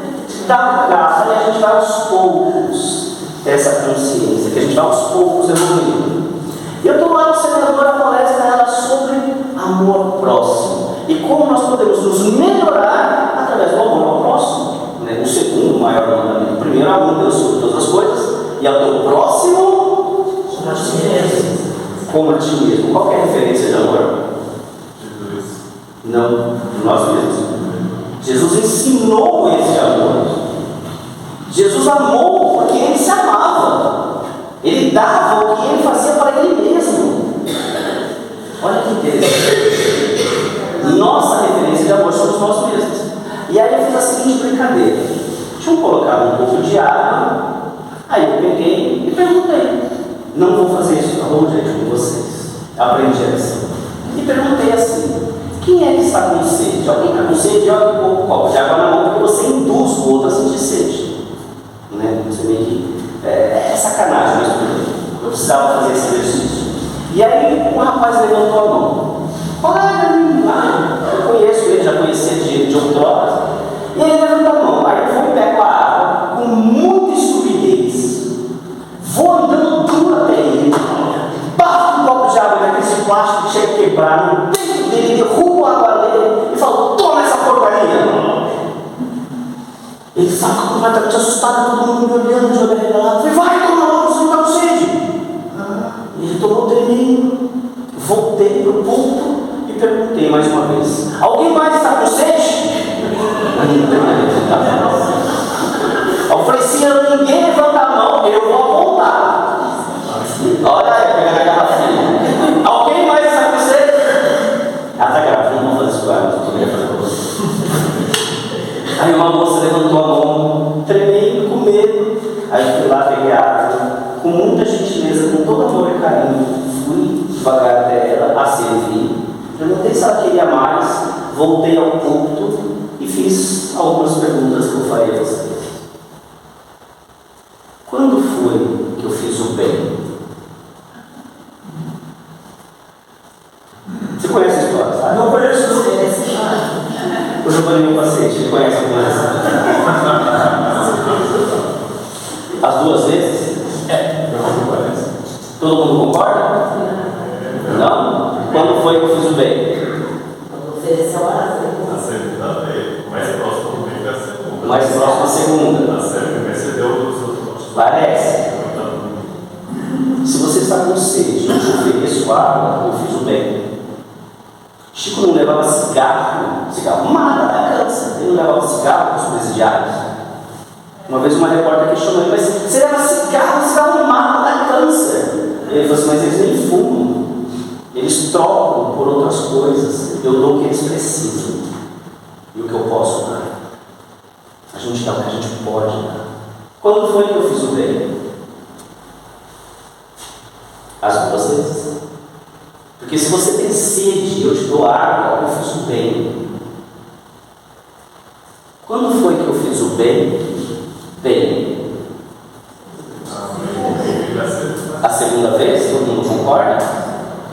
Dá graça. E a gente vai aos poucos ter essa consciência, que a gente vai aos poucos evoluindo. E eu estou lá no semeador há amor ao próximo. E como nós podemos nos melhorar através do amor ao próximo. O segundo maior mandamento. O primeiro, amor a Deus sobre todas as coisas. E ao teu próximo como a ti mesmo. Como a ti mesmo. Qual que é a referência de amor? Jesus. Não, nós mesmos. Jesus ensinou esse amor. Jesus amou porque ele se amava. Ele dava o que ele fazia para ele mesmo. Olha que interessante. Nossa referência de amor somos nós mesmos. E aí eu fiz a seguinte brincadeira. Deixa eu colocar um pouco de água. Aí eu peguei e perguntei. Não vou fazer isso, tá bom, gente, com vocês. Aprendi assim. E perguntei assim: quem é que está com sede? Alguém está com sede? Joga um pouco copo de água na mão, porque você induz o outro a sentir sede. Né? Você vê que é sacanagem, mas eu precisava fazer esse exercício. E aí um rapaz levantou a mão. Eu conheço ele, já conhecia de outrora. E ele levantou a mão. Aí eu vou e pego a água com muita estupidez. Vou andando duro até ele. Bato um copo de água naquele plástico que chega a quebrar no peito dele, derrubo a água dele e falo: toma essa porcaria. Ele estava completamente assustado, todo mundo me olhando de olho arregalado. Falei: vai, toma logo, você não está com sede. Ele tomou tremendo. Voltei para o púlpito e perguntei mais uma vez: alguém mais está com sede? Eu falei: se ninguém levantar a mão, eu vou apontar. Olha aí, pegando a garrafinha. Alguém mais está com sede? Ah, tá gravando, não vou fazer isso agora, mas eu também ia fazer para você. Aí uma moça levantou a mão, tremendo, com medo. Aí eu fui lá, peguei a água, com muita gentileza, com todo amor e carinho. Fui devagar até ela, a servir. Perguntei se ela queria mais, voltei ao púlpito e fiz algumas perguntas que eu faria a vocês. Quando foi que eu fiz o bem? Você conhece a história, sabe? Não conheço. O Giovanni Pacete, conhece a criança? As duas vezes? Todo mundo concorda? Não? Quando foi que eu fiz o bem? Quando ofereceu a segunda vez. Mais próximo do bem da segunda. Mais próximo da segunda. Na segunda, você deu os outros. Parece. Se você está com sede, eu te ofereço água, eu fiz o bem. Chico não levava cigarro mata, dá câncer. Ele não levava cigarro para os presidiários. Uma vez uma repórter questionou ele: mas você leva cigarro mata, dá câncer. Ele falou assim: mas eles nem fumam. Eles trocam por outras coisas. Eu dou o que eles precisam e o que eu posso dar. A gente dá o que a gente pode dar. Quando foi que eu fiz o bem? As duas vezes. Porque se você tem sede, eu te dou água, eu fiz o bem. Quando foi que eu fiz o bem? Bem. A segunda vez, todo mundo concorda?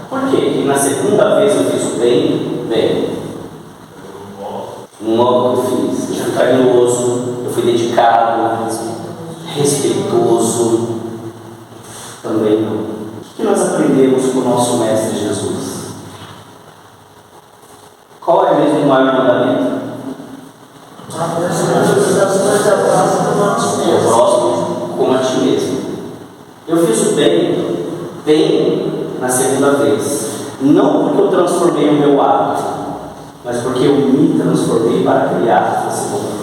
Por quê? Que na segunda vez eu fiz o bem, bem. Um modo que eu fiz. Eu fui carinhoso, eu fui dedicado, respeitoso. Também não. O que nós aprendemos com o nosso Mestre Jesus? Qual é mesmo o maior mandamento? O próximo como a ti mesmo. Eu fiz o bem na segunda vez. Não porque eu transformei o meu hábito, mas porque eu me transformei para criar a segunda.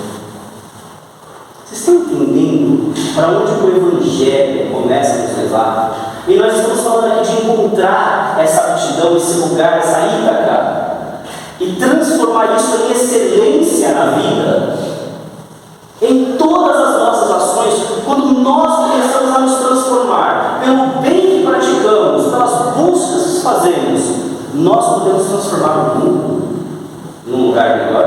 Vocês estão entendendo para onde o Evangelho começa a nos levar? E nós estamos falando aqui de encontrar essa aptidão, esse lugar, essa ítaca, e transformar isso em excelência na vida, em todas as nossas ações. Quando nós começamos a nos transformar pelo bem que praticamos, pelas buscas que fazemos, nós podemos transformar o mundo num lugar melhor.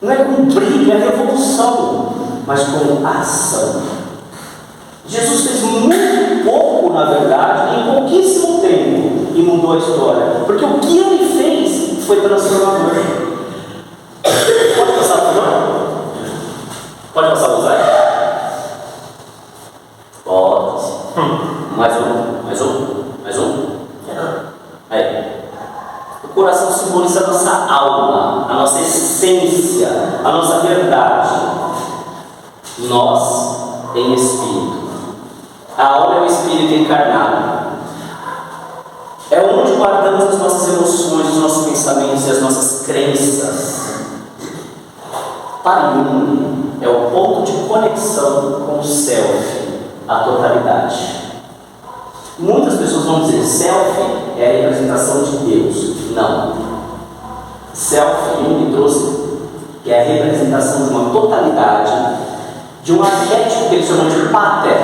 Não é com briga, é revolução, mas com ação. Jesus fez muito pouco, na verdade, em pouquíssimo tempo, e mudou a história, porque o que ele fez foi transformador. Pode passar, por favor? Pode passar o slide? Pode. Mais um. Aí. coração simboliza a nossa alma, a nossa essência, a nossa verdade. Nós em espírito. A alma é o espírito encarnado. É onde guardamos as nossas emoções, os nossos pensamentos e as nossas crenças. Para mim, é o ponto de conexão com o self, a totalidade. Muitas pessoas vão dizer, self é a representação de Deus. Não. Self, me trouxe, que é a representação de uma totalidade, de um arquétipo que eles chamam de pater,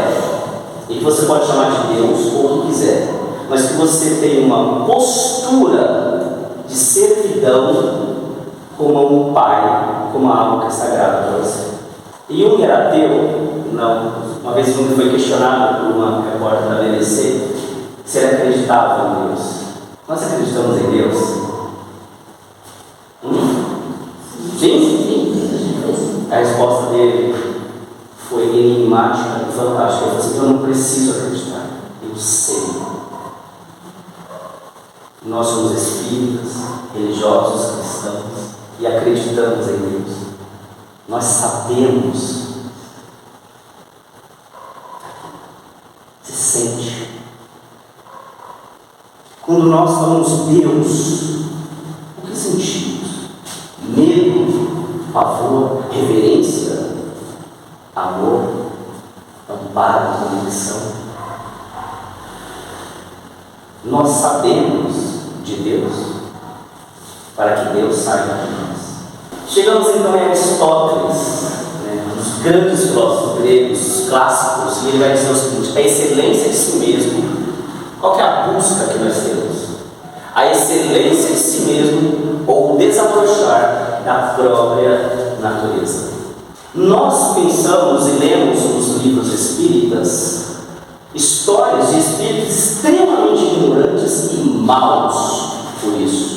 e que você pode chamar de Deus ou o que quiser, mas que você tem uma postura de servidão como um pai, como algo que é sagrado para você. E Jung era ateu? Não. Uma vez Jung foi questionado por uma repórter da BBC se ele acreditava em Deus. Nós acreditamos em Deus? Sim? A resposta dele foi enigmática e fantástica. Ele falou assim: eu não preciso acreditar, eu sei. Nós somos espíritas, religiosos, cristãos e acreditamos em Deus. Nós sabemos. Se sente. Quando nós falamos Deus, o que sentimos? Medo, pavor, reverência, amor, amparo, conexão. Nós sabemos de Deus para que Deus saiba de nós. Chegamos então a Aristóteles, um dos grandes filósofos gregos clássicos, e ele vai dizer o seguinte: a excelência de si mesmo. Qual que é a busca que nós temos? A excelência de si mesmo ou o desabrochar da própria natureza. Nós pensamos e lemos nos livros espíritas histórias de espíritos extremamente ignorantes e maus por isso.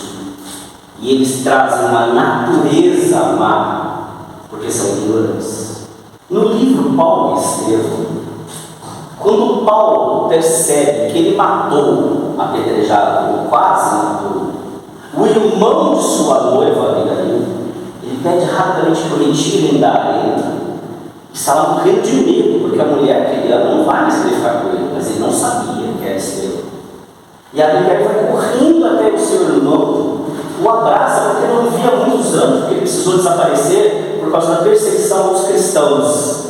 E eles trazem uma natureza má, porque são ignorantes. No livro Paulo e Estevão, quando Paulo percebe que ele matou, apedrejado, ou quase matou, o irmão de sua noiva, Abigail, ele pede rapidamente que o retirem da arena. Estava morrendo de medo, porque a mulher que ele ama não vai mais querer ficar com ele, mas ele não sabia que era Estevão. E a Abigail vai correndo até o seu irmão, o abraça, porque não via há muitos anos, porque ele precisou desaparecer por causa da perseguição aos cristãos.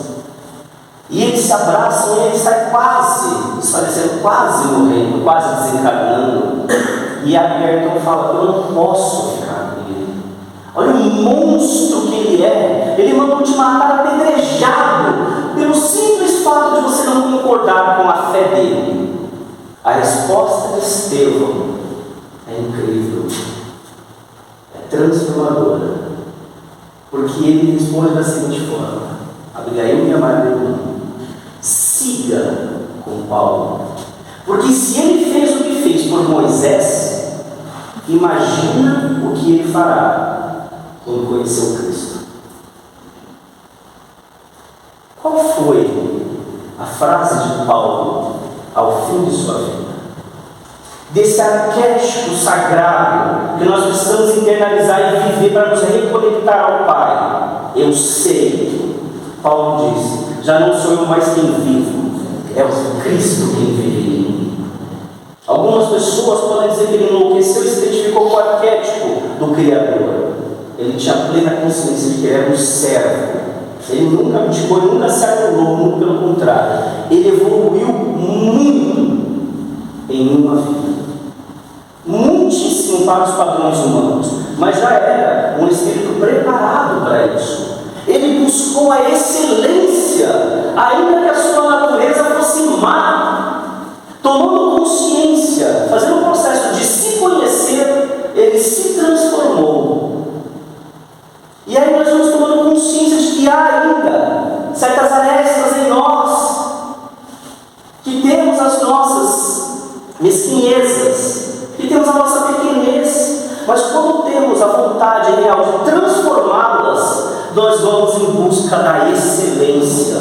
E eles se abraçam e ele sai quase desfalecendo, quase morrendo, quase desencarnando. E a Abigail então fala: eu não posso ficar com ele. Olha o monstro que ele é. Ele mandou te matar apedrejado pelo simples fato de você não concordar com a fé dele. A resposta de Estevão é incrível, é transformadora, porque ele responde da seguinte forma: Abigail, minha amada irmã, siga com Paulo, porque se ele fez o que fez por Moisés, imagina o que ele fará quando conheceu Cristo. Qual foi a frase de Paulo ao fim de sua vida? Desse arquétipo sagrado que nós precisamos internalizar e viver para nos reconectar ao Pai. Eu sei. Paulo disse: já não sou eu mais quem vivo, é o Cristo quem vive em mim. Algumas pessoas podem dizer que ele enlouqueceu e se identificou com o arquétipo do Criador. Ele tinha plena consciência de que ele era um servo. Ele nunca abdicou, ele nunca se anulou, muito pelo contrário. Ele evoluiu muito em uma vida, muitíssimo para os padrões humanos, mas já era um espírito preparado para isso. Ele buscou a excelência, ainda que a sua natureza fosse má. Tomando consciência, fazendo um processo de se conhecer, ele se transformou. E aí nós vamos tomando consciência de que há ainda certas arestas em nós, que temos as nossas mesquinhezas, que temos a nossa pequenez, mas quando temos a vontade real de transformá-las, nós vamos em busca da excelência.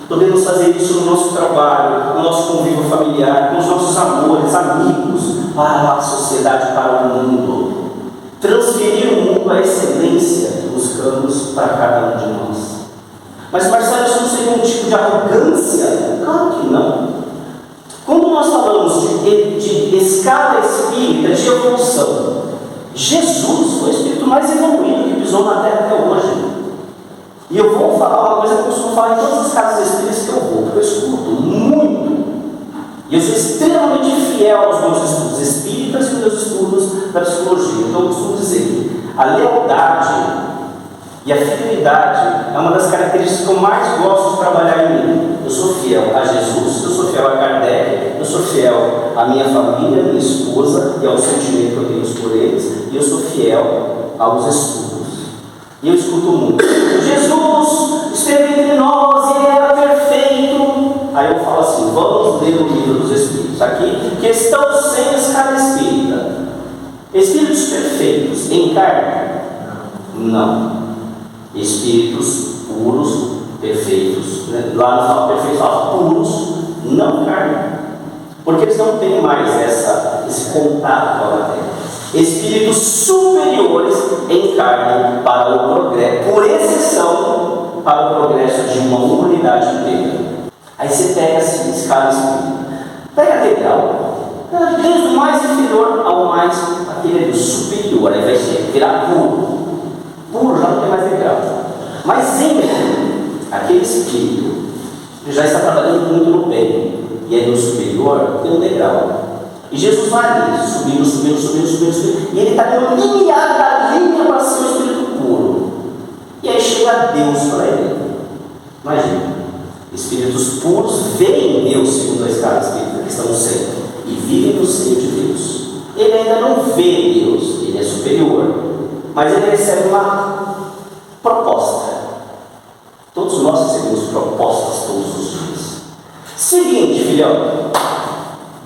Podemos fazer isso no nosso trabalho, no nosso convívio familiar, com os nossos amores, amigos, para a sociedade, para o mundo. transferir o mundo à excelência que buscamos para cada um de nós. Mas, Marcelo, isso não seria um tipo de arrogância? Claro que não. Quando nós falamos de escala espírita, de evolução, Jesus foi o espírito mais evoluído que pisou na Terra até hoje. E eu vou falar uma coisa que eu costumo falar em todas as casas espíritas que eu vou, porque eu escuto muito. E eu sou extremamente fiel aos meus estudos espíritas e aos meus estudos da psicologia. Então eu costumo dizer, a lealdade e a fidelidade é uma das características que eu mais gosto de trabalhar em mim. Eu sou fiel a Jesus, eu sou fiel a Kardec, eu sou fiel à minha família, à minha esposa e ao sentimento que eu tenho por eles, e eu sou fiel aos estudos. E eu escuto muito. Jesus esteve entre nós e ele era perfeito. Aí eu falo assim, vamos ler o livro dos Espíritos. Aqui, questão 100, escala espírita. Espíritos perfeitos em carne? Não. Espíritos puros, perfeitos. Lá não fala perfeitos, fala puros, não carne. Porque eles não têm mais esse contato com a matéria. Espíritos superiores em carne para o progresso, por exceção, para o progresso de uma humanidade inteira. Aí você pega assim, escala espírita. Pega degrau, desde o mais inferior ao mais, aquele do superior, aí vai virar puro. Puro já não tem mais degrau. Mas em aquele espírito que já está trabalhando muito no bem, e aí no superior tem um degrau. E Jesus vai ali, subindo, e ele está dando um limiar da linha para ser um espírito puro. E aí chega Deus para ele. Imagina, espíritos puros veem Deus, segundo a escala espírita, que estão no seio, e vivem no seio de Deus. Ele ainda não vê Deus, ele é superior, mas ele recebe uma proposta. Todos nós recebemos propostas todos os dias. Seguinte, filhão.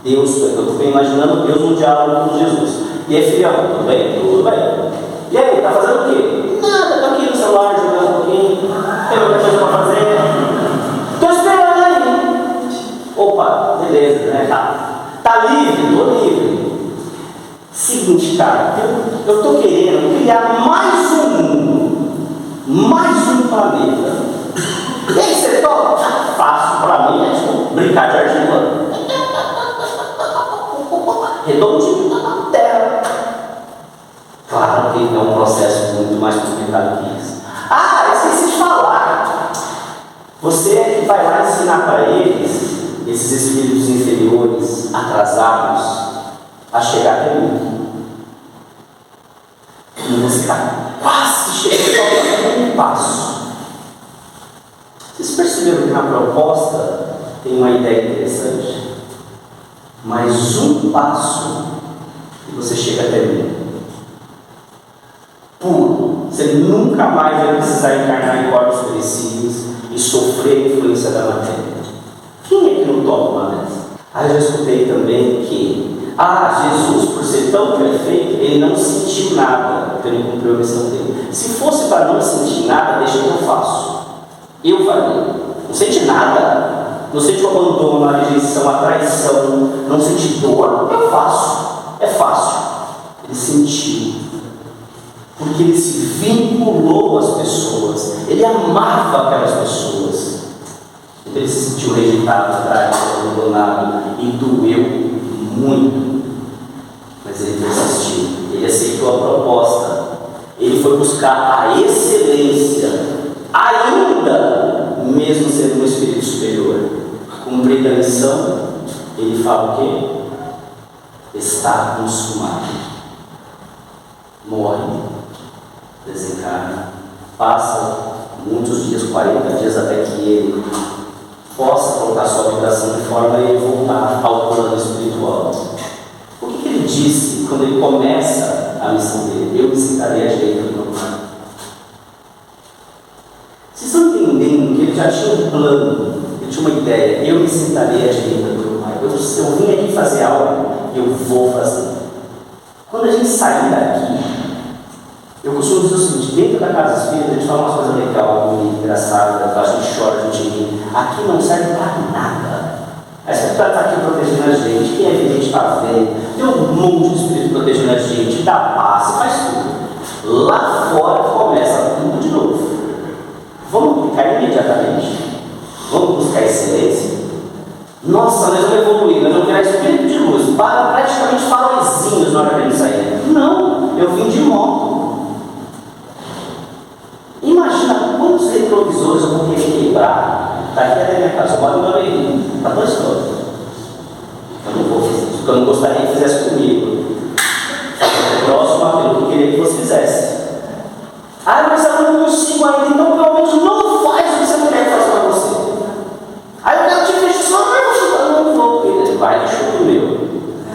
Deus, eu estou imaginando Deus no diálogo com Jesus. E aí, filhão, tudo bem? Tudo bem. E aí, está fazendo o quê? Nada, estou aqui no celular jogando um pouquinho. Tem outra coisa para fazer. Estou esperando aí. Opa, beleza, né? Tá livre? Estou livre. Seguinte, cara, eu estou querendo criar mais um mundo, mais um planeta. E aí, você toca? Fácil para mim, é tipo brincar de argila. Redondinho na terra. Claro que é um processo muito mais complicado que isso. Esqueci de falar. Você é que vai lá ensinar para eles, esses espíritos inferiores, atrasados, a chegar até mim. E você está quase chegando a um passo. Vocês perceberam que na proposta tem uma ideia interessante? Mais um passo e você chega até mim. Puro. Você nunca mais vai precisar encarnar em corpos perecidos e sofrer a influência da matéria. Quem é que não topa uma dessa? Aí eu já escutei também que Jesus, por ser tão perfeito, ele não sentiu nada, porque ele cumpriu a missão dele. Se fosse para não sentir nada, deixa que eu faço. Eu faria. Não sente nada. Não sente o abandono, a rejeição, a traição, não sente dor, eu faço. É fácil. Ele sentiu. Porque ele se vinculou às pessoas. Ele amava aquelas pessoas. Então ele se sentiu rejeitado, traído, abandonado e doeu muito. Mas ele persistiu. Ele aceitou a proposta. Ele foi buscar a excelência, ainda mesmo sendo um espírito superior. Cumprida a missão, ele fala o quê? Está consumado. Morre, desencarna, passa muitos dias, 40 dias, até que ele possa colocar sua vibração de forma a ele voltar ao plano espiritual. O que ele disse quando ele começa a missão dele? Eu me sentarei à direita do meu pai. Vocês estão entendendo que ele já tinha um plano? Tinha uma ideia, eu me sentarei à direita do meu pai. Eu vim aqui fazer algo, eu vou fazer. Quando a gente sair daqui, eu costumo dizer o seguinte: dentro da casa espírita, a gente fala umas coisas legais, muito engraçadas, a gente chora, a gente ri. Aqui não serve para nada. A espírita está aqui protegendo a gente, quem é que a gente está vendo? Tem um monte de espírito protegendo a gente, dá paz, faz tudo. Lá fora começa tudo de novo. Vamos clicar imediatamente? Vamos buscar excelência? Nossa, nós vamos evoluir, nós vamos virar espírito de luz. Para praticamente faróizinhos na hora que a gente sair. Não, eu vim de moto. Imagina quantos retrovisores eu vou querer quebrar daqui até minha casa. Eu moro em Barueri, para 2 horas. Eu não vou fazer isso, porque eu não gostaria que fizesse comigo. Fazer próximo àquilo que eu queria que você fizesse. Ah, mas eu não consigo ainda, então pelo menos não faz o que você não quer que faça para você. Aí eu quero te fechar, eu não vou, ele vai chutar o meu.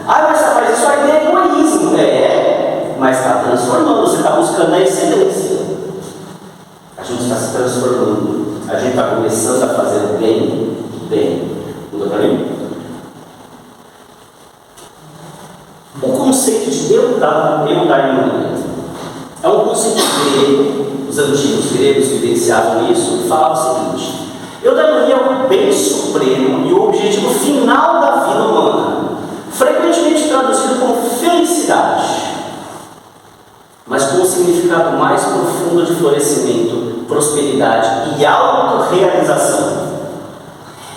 Ah, mas você faz isso aí, é egoísmo. Mas está transformando, você está buscando a excelência. A gente está se transformando, a gente está começando a fazer o bem. Muda para mim? O conceito de eudaimonia é um conceito grego. Os antigos gregos vivenciavam isso e falavam o seguinte: eudaimonia é o bem supremo e o objetivo final da vida humana, frequentemente traduzido como felicidade, mas com um significado mais profundo de florescimento, prosperidade e autorrealização.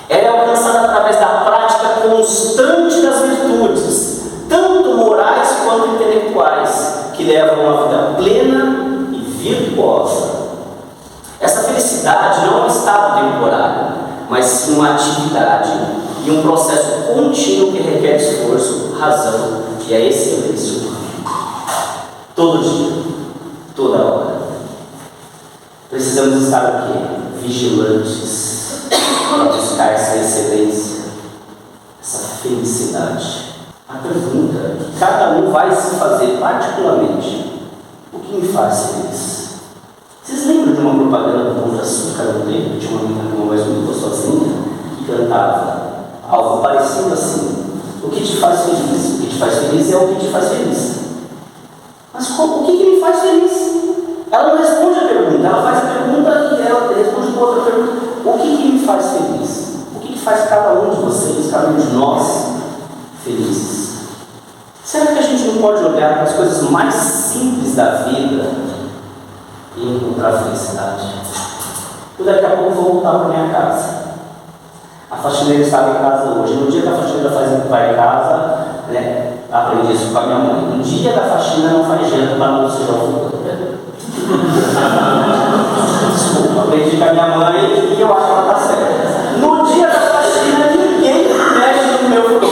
Ela é alcançada através da prática constante das virtudes, tanto morais quanto intelectuais, que levam a uma vida plena e virtuosa. Essa felicidade não é um estado temporário, mas sim uma atividade e um processo contínuo que requer esforço, razão e a excelência humana. Todo dia, toda hora. Precisamos estar o quê? Vigilantes para buscar essa excelência, essa felicidade. A pergunta que cada um vai se fazer particularmente: o que me faz feliz? Vocês lembram de uma propaganda do Pão de Açúcar no tempo? Tinha uma menina com uma voz muito gostosinha que cantava algo parecido assim: o que te faz feliz? O que te faz feliz é o que te faz feliz. Mas o que me faz feliz? Ela não responde a pergunta, ela faz a pergunta e ela responde com outra pergunta: o que me faz feliz? O que faz cada um de vocês, cada um de nós, felizes? Será que a gente não pode olhar para as coisas mais simples da vida e encontrar felicidade? Eu daqui a pouco vou voltar para minha casa. A faxineira estava em casa hoje. No dia que a faxineira vai em casa, aprendi isso com a minha mãe. No dia da faxina não faz janta para não sujar o fogão. Desculpa, aprendi com a minha mãe e eu acho que ela está certa. No dia da faxina ninguém mexe no meu fogão.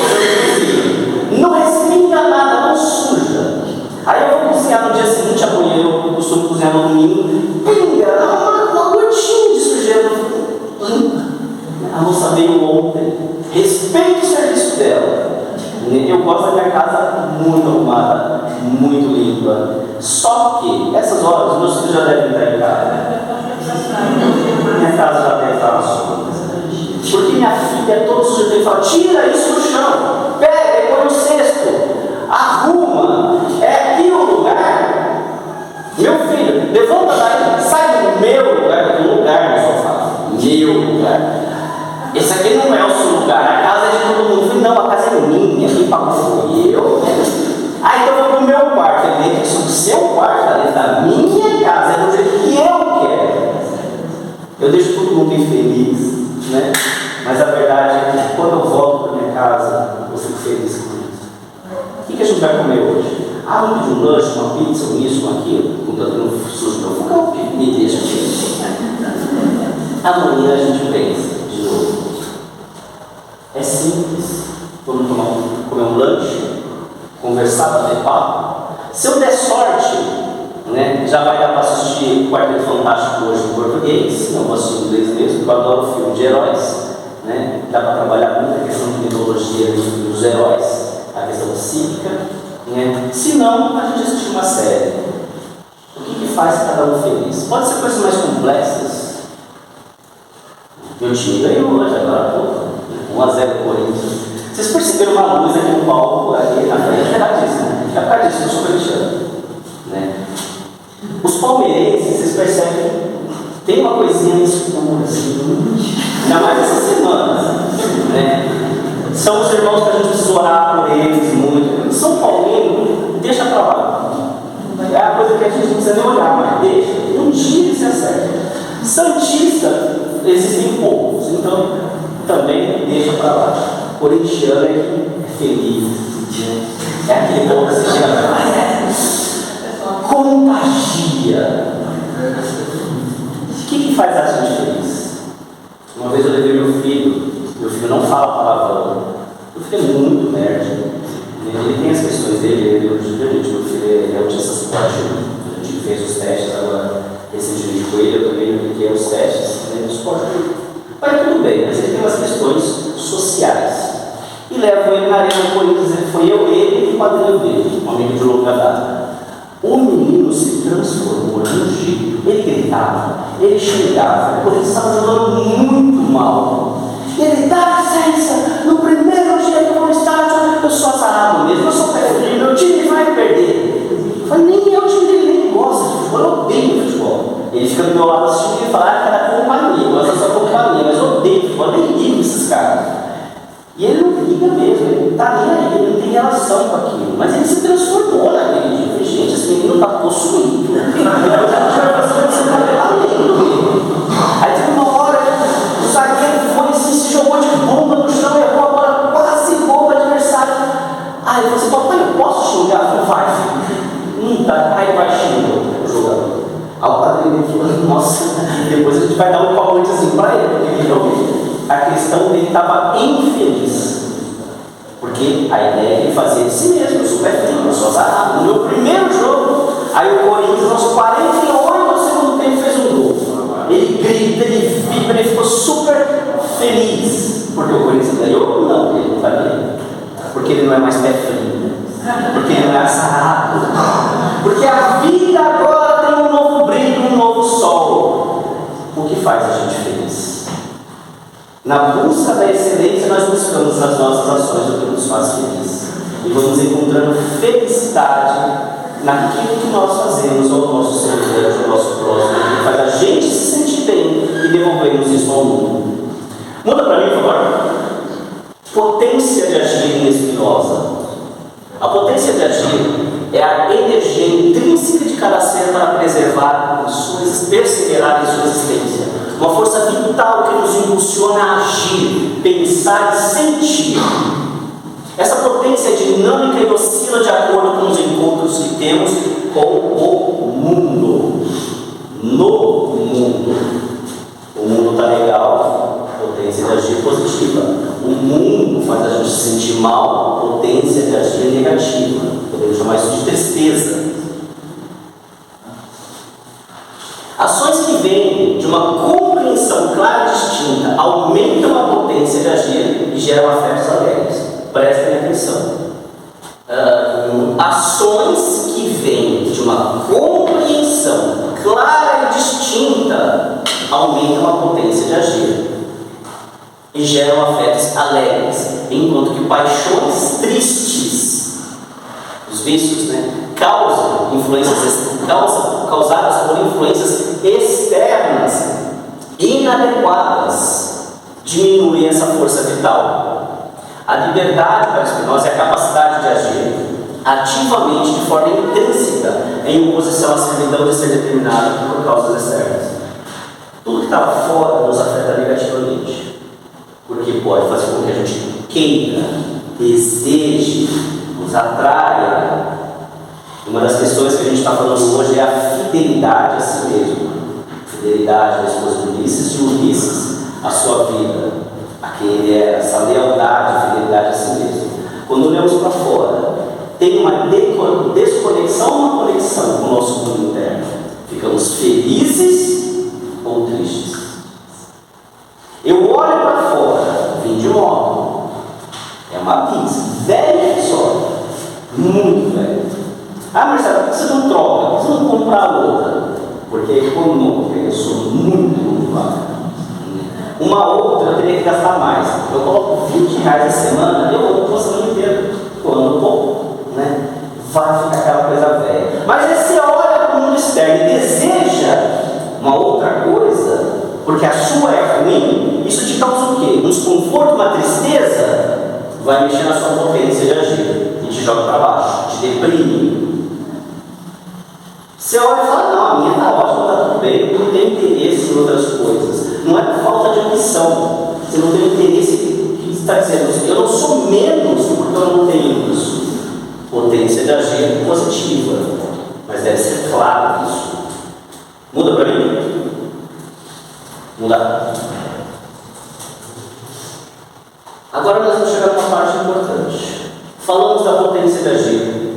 Não respinga nada, não suja. Aí eu vou cozinhar no dia seguinte, amanhã eu costumo cozinhar no domingo, pinga, uma gotinha de sujeira. A moça veio ontem, respeito o serviço dela. Eu gosto da minha casa muito arrumada, muito limpa. Só que, essas horas, meus filhos já devem estar em casa. Minha casa já deve estar na sua. Porque minha filha, todos os dias, fala: tira isso do chão, pega e põe no cesto, arruma, é aqui o lugar. Meu filho, levanta daí, sai do meu lugar, porque o lugar no sofá, meu lugar. Esse aqui não é o seu lugar, a casa é de todo mundo. Não, a casa é minha, quem pagou foi eu. Então eu vou pro meu quarto, eu dentro do seu quarto, dentro da minha casa, é do jeito que eu quero. Eu deixo todo mundo infeliz, né? Mas a verdade é que quando eu volto para minha casa, eu fico feliz com isso. O que a gente vai comer hoje? Vamos pedir um lanche, uma pizza, um isso, um aquilo, contanto não sujo meu fogão, me deixa aqui. Amanhã a gente pensa de novo. É simples. Vamos comer um lanche, conversar, bater papo. Se eu der sorte, já vai dar para assistir Quarteto Fantástico hoje em português. Não vou assistir em inglês mesmo, porque eu adoro filme de heróis. Dá para trabalhar muito a questão de mitologia dos heróis, a questão cívica. Se não, a gente assiste uma série. O que faz cada um feliz? Pode ser coisas mais complexas. Meu time ganhou hoje, agora há pouco. 1-0 Corinthians. Vocês perceberam uma luz aqui no palco, aqui na frente? É por disso, É por causa disso, eu sou corintiano. Os palmeirenses, vocês percebem, tem uma coisinha escura, assim, ainda mais essa semana. São os irmãos que a gente precisa orar por eles muito. São Paulino, deixa pra lá. É a coisa que a gente não precisa nem olhar, mas deixa, um dia ele se acerta. Santista, existem poucos, então também deixa para lá. Corintiano é feliz, é aquele povo que você chega contagia. O que faz a gente feliz? Uma vez eu levei meu filho não fala palavrão, meu filho é muito nerd, ele tem as questões dele, meu filho é autista suporte, a gente fez os testes agora recentemente com ele, eu também apliquei os testes, no suporte. Vai tudo bem, mas ele tem umas questões sociais. E levo ele na Arena Corinthians, foi ele e o padrinho dele, um amigo de longa data. O menino se transformou num jeito, ele gritava, ele xingava, porque ele estava jogando muito mal. Ele dá licença, no primeiro dia que eu vou no estádio, eu sou azarado mesmo, eu sou pé, meu time vai perder. Eu falei, nem é o time dele, nem gosta de futebol, eu odeio futebol. Ele fica do meu lado assistindo e fala que era companhia, gosta dessa companhia, mas eu odeio futebol, nem ligo esses caras. E ele não liga mesmo, ele não está nem aí, ele não tem relação com aquilo. Mas ele se transformou naquele dia. Eu falei, gente, esse menino está possuído. Depois a gente vai fazer esse cabelamento dele. Aí teve uma hora, o zagueiro foi assim, se jogou de bomba no chão, errou a bola, quase gol do adversário. Aí ele falou assim, papai, eu posso xingar? Eu falei, vai, filho. Tá. Aí vai xingando o jogador. Aí o padrinho dele falou, nossa, depois a gente vai dar um palmante assim para ele, porque ele realmente. A questão dele estava infeliz, porque a ideia é ele fazer de si mesmo, eu sou pé frio, eu sou azarado. No meu primeiro jogo, aí o Corinthians, aos 48 do segundo tempo, fez um gol. Ele grita, ele vibra, ele ficou super feliz, porque o Corinthians ganhou? Não, ele não vai ganhar, porque ele não é mais pé frio, porque ele não é azarado, porque a vida agora tem um novo brilho, um novo sol. O que faz a gente feliz? Na busca da excelência, nós buscamos nas nossas ações o que nos faz feliz. E vamos encontrando felicidade naquilo que nós fazemos ao nosso semelhante, ao nosso próximo, que faz a gente se sentir bem e devolvermos isso ao mundo. Muda para mim, por favor. Potência de agir em Spinoza. A potência de agir é a energia intrínseca de cada ser para preservar as suas, perseverar em sua existência. Uma força vital que nos impulsiona a agir, pensar e sentir. Essa potência é dinâmica e oscila de acordo com os encontros que temos com o mundo. No mundo. O mundo está legal, potência de agir positiva. O mundo faz a gente se sentir mal, potência de agir negativa. Podemos chamar isso de tristeza. Ações que vêm de uma compreensão clara e distinta aumentam a potência de agir e geram afetos alegres. Prestem atenção. Ações que vêm de uma compreensão clara e distinta aumentam a potência de agir e geram afetos alegres, enquanto que paixões tristes, os vícios, causam influências causadas por influências externas inadequadas, diminuem essa força vital. A liberdade para Spinoza é a capacidade de agir ativamente, de forma intrínseca, em oposição à servidão de ser determinada por causas externas. Tudo que está fora nos afeta negativamente, porque pode fazer com que a gente queira, deseje, nos atraia. Uma das questões que a gente está falando hoje é a fidelidade a si mesmo. Fidelidade da esposa de Ulisses, de Ulisses, a sua vida, a quem ele era, essa lealdade, a fidelidade a si mesmo. Quando olhamos para fora, tem uma desconexão ou uma conexão com o nosso mundo interno. Ficamos felizes ou tristes. Eu olho para fora, vim de moto, é uma pizza, velha só, muito velha. Marcelo, por que você não troca? Por que você não compra outra? Porque é econômica, eu sou muito vaga. Uma outra eu teria que gastar mais. Eu coloco R$20 a semana, eu vou a semana inteira. Quando vou, vai ficar aquela coisa velha. Mas aí você olha para o mundo externo e deseja uma outra coisa, porque a sua é ruim, isso te causa o quê? Um desconforto, uma tristeza, vai mexer na sua potência de agir e te joga para baixo, te deprime. Você olha e fala, não, a minha está ótima, está tudo bem, eu não tenho interesse em outras coisas. Não é falta de ambição. Você não tem interesse que está dizendo, eu não sou menos porque eu não tenho isso. Potência de agir positiva, mas deve ser claro isso. Muda para mim? Muda. Agora nós vamos chegar numa parte importante. Falamos da potência de agir,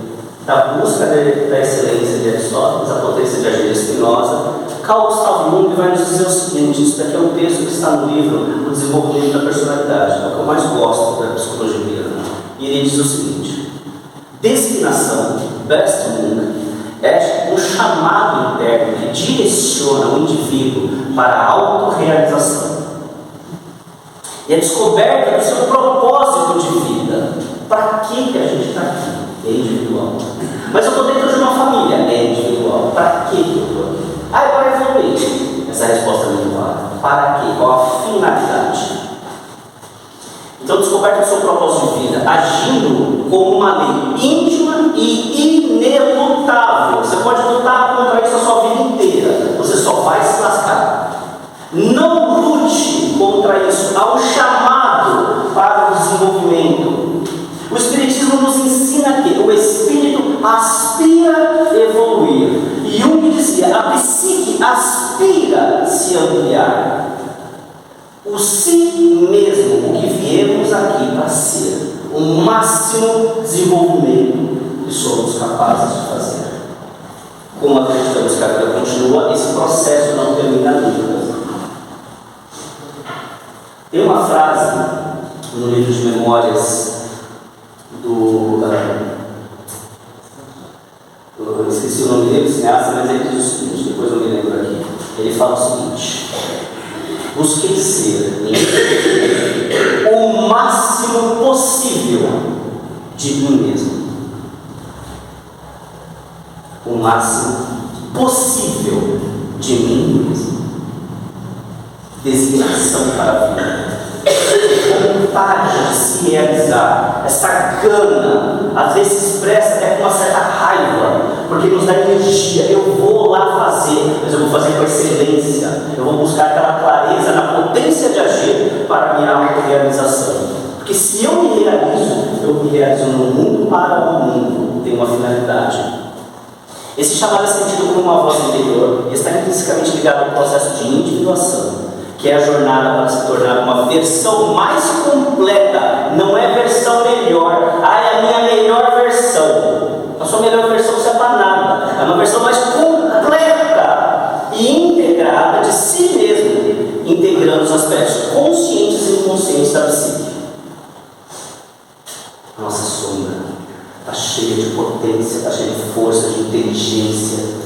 da busca da excelência de Aristóteles, da potência de agir de Spinoza. Carl Gustav Jung vai nos dizer o seguinte: isso daqui é um texto que está no livro O Desenvolvimento da Personalidade, é o que eu mais gosto da psicologia. E ele diz o seguinte: designação, Bestung, é um chamado interno que direciona o indivíduo para a autorrealização. E a descoberta do seu propósito de vida. Para que a gente está aqui? É individual. Mas eu estou dentro de uma família, é individual. Para que eu estou aqui? Agora evoluir. Essa resposta é muito clara. Para quê? Qual a finalidade? Então, descoberta do seu propósito de vida, agindo como uma lei íntima e inelutável. Você pode lutar contra isso a sua vida inteira, você só vai se lascar. Não lute contra isso. Há um chamado para o desenvolvimento. O Espiritismo nos ensina que o espírito aspira a evoluir. E Jung dizia: a psique aspira a se ampliar. O si mesmo, o que viemos aqui para ser, o máximo desenvolvimento que somos capazes de fazer. Como acreditamos que a vida continua, esse processo não termina nunca. Tem uma frase no livro de memórias eu esqueci o nome dele, cineasta, mas ele diz o seguinte, depois eu me lembro aqui. Ele fala o seguinte: busquei ser o máximo possível de mim mesmo. O máximo possível de mim mesmo. Designação para a vida. Vontade de se realizar. Essa gana, às vezes se expressa até com uma certa raiva, porque nos dá energia. Eu vou lá fazer, mas eu vou fazer com excelência. Eu vou buscar aquela clareza na potência de agir para a minha autorrealização. Porque se eu me realizo no mundo para o mundo, tem uma finalidade. Esse chamado é sentido como uma voz interior e está intrinsecamente ligado ao processo de individuação, que é a jornada para se tornar uma versão mais completa. Não é versão melhor. É a minha melhor versão. A sua melhor versão não serve para nada. É uma versão mais completa e integrada de si mesmo, integrando os aspectos conscientes e inconscientes da psique. A nossa sombra está cheia de potência, está cheia de força, de inteligência.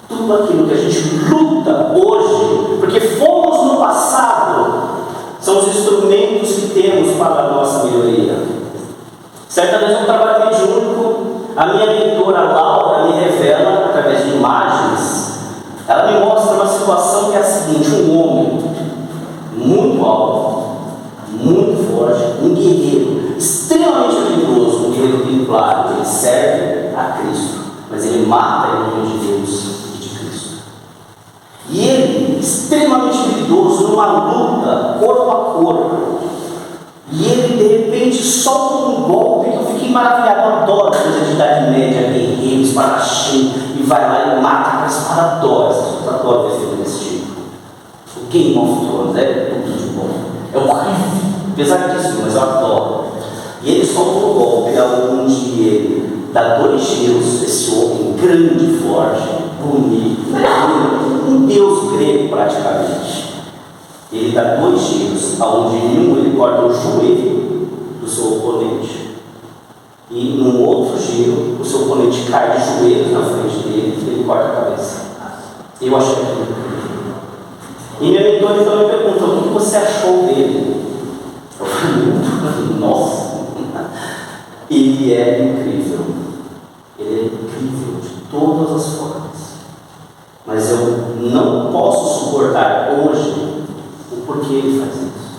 Tudo aquilo que a gente luta hoje, porque fomos no passado, são os instrumentos que temos para a nossa melhoria. Certa vez um trabalho mediúnico, a minha mentora Laura me revela, através de imagens, ela me mostra uma situação que é a seguinte: um homem muito alto, muito forte, um guerreiro extremamente perigoso, um guerreiro templário. Ele serve a Cristo, mas ele mata em nome de Deus. E ele, extremamente habilidoso, numa luta, corpo a corpo. E ele, de repente, solta um golpe que eu fiquei maravilhado. Eu adoro coisa de Idade Média, guerreiro, espadachim, e vai lá e mata com a espada. Adoro ver filme desse tipo. O Game of Thrones é tudo de bom. É horrível, apesar disso, mas eu adoro. E ele solta um golpe onde ele dá 2 giros, esse homem grande, forte, bonito, um deus grego praticamente. Ele dá 2 giros, onde em um ele corta o joelho do seu oponente, e num outro giro o seu oponente cai de joelhos na frente dele e ele corta a cabeça. Eu achei aquilo incrível. E minha mentora então me perguntou: o que você achou dele? Eu falei: nossa, ele é incrível. Ele é incrível de todas as formas. Mas eu não posso suportar hoje o porquê ele faz isso.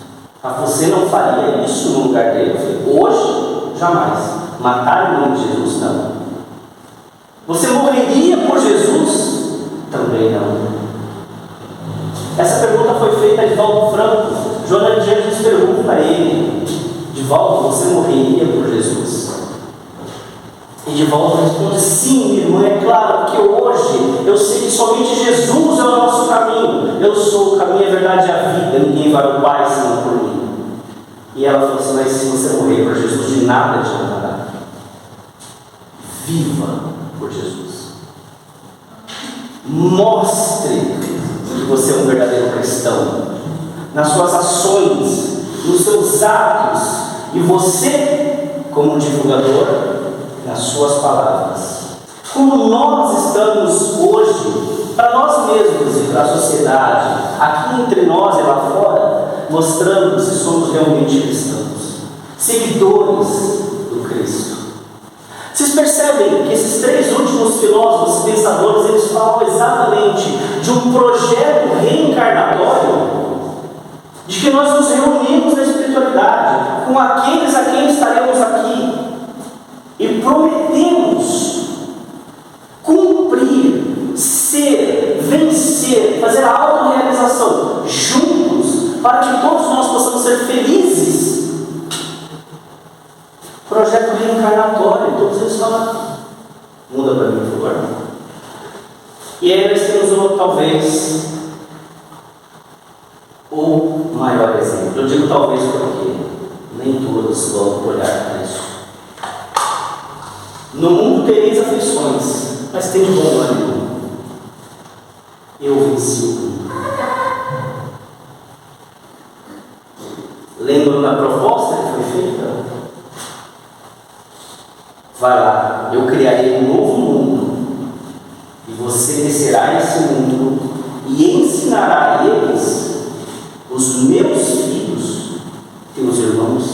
Você não faria isso no lugar dele? Eu falei: hoje, jamais. Matar o nome de Jesus, não. Você morreria por Jesus? Também não. Essa pergunta foi feita a Divaldo Franco. Joana de Jesus pergunta a ele: Divaldo, você morreria por Jesus? E Divaldo responde: sim, minha irmã, é claro, porque hoje eu sei que somente Jesus é o nosso caminho. Eu sou o caminho, a verdade e a vida. Ninguém vai ao Pai senão por mim. E ela falou assim: mas se você morrer por Jesus, de nada adiantará. Viva por Jesus. Mostre que você é um verdadeiro cristão nas suas ações, nos seus atos, e você, como divulgador, nas suas palavras. Como nós estamos hoje, para nós mesmos e para a sociedade, aqui entre nós e lá fora, mostrando se somos realmente cristãos, seguidores do Cristo. Vocês percebem que esses três últimos filósofos e pensadores, eles falam exatamente de um projeto reencarnatório, de que nós nos reunimos na espiritualidade com aqueles a quem estaremos aqui e prometemos cumprir, ser, vencer, fazer a autorrealização juntos, para que todos nós possamos ser felizes. Projeto reencarnatório, todos eles falam. Muda para mim, por favor. E aí nós temos talvez o maior exemplo. Eu digo talvez porque nem todos vão olhar para isso. No mundo tereis aflições, mas tem de bom ânimo. Eu venci o mundo. Lembram da proposta que foi feita? Vai lá, eu criarei um novo mundo, e você descerá a esse mundo e ensinará a eles, os meus filhos, teus irmãos,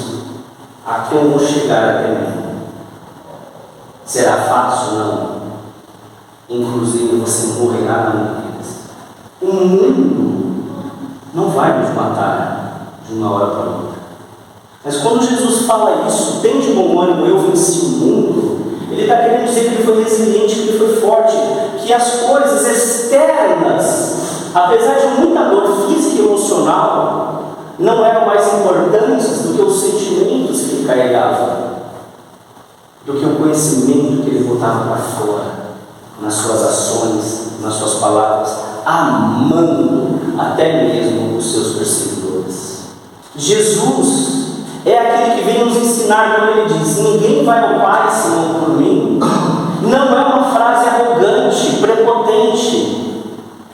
a como chegar até mim. Será fácil? Não. Inclusive você morrerá na mão deles. O mundo não vai nos matar de uma hora para outra. Mas quando Jesus fala isso, tem de bom ânimo, eu venci o mundo, ele está querendo dizer que ele foi resiliente, que ele foi forte, que as coisas externas, apesar de muita dor física e emocional, não eram mais importantes do que os sentimentos que ele carregava, do que o conhecimento que ele botava para fora, nas suas ações, nas suas palavras, amando até mesmo os seus perseguidores. Jesus é aquele que vem nos ensinar, quando ele diz: ninguém vai ao Pai senão por mim. Não é uma frase arrogante, prepotente.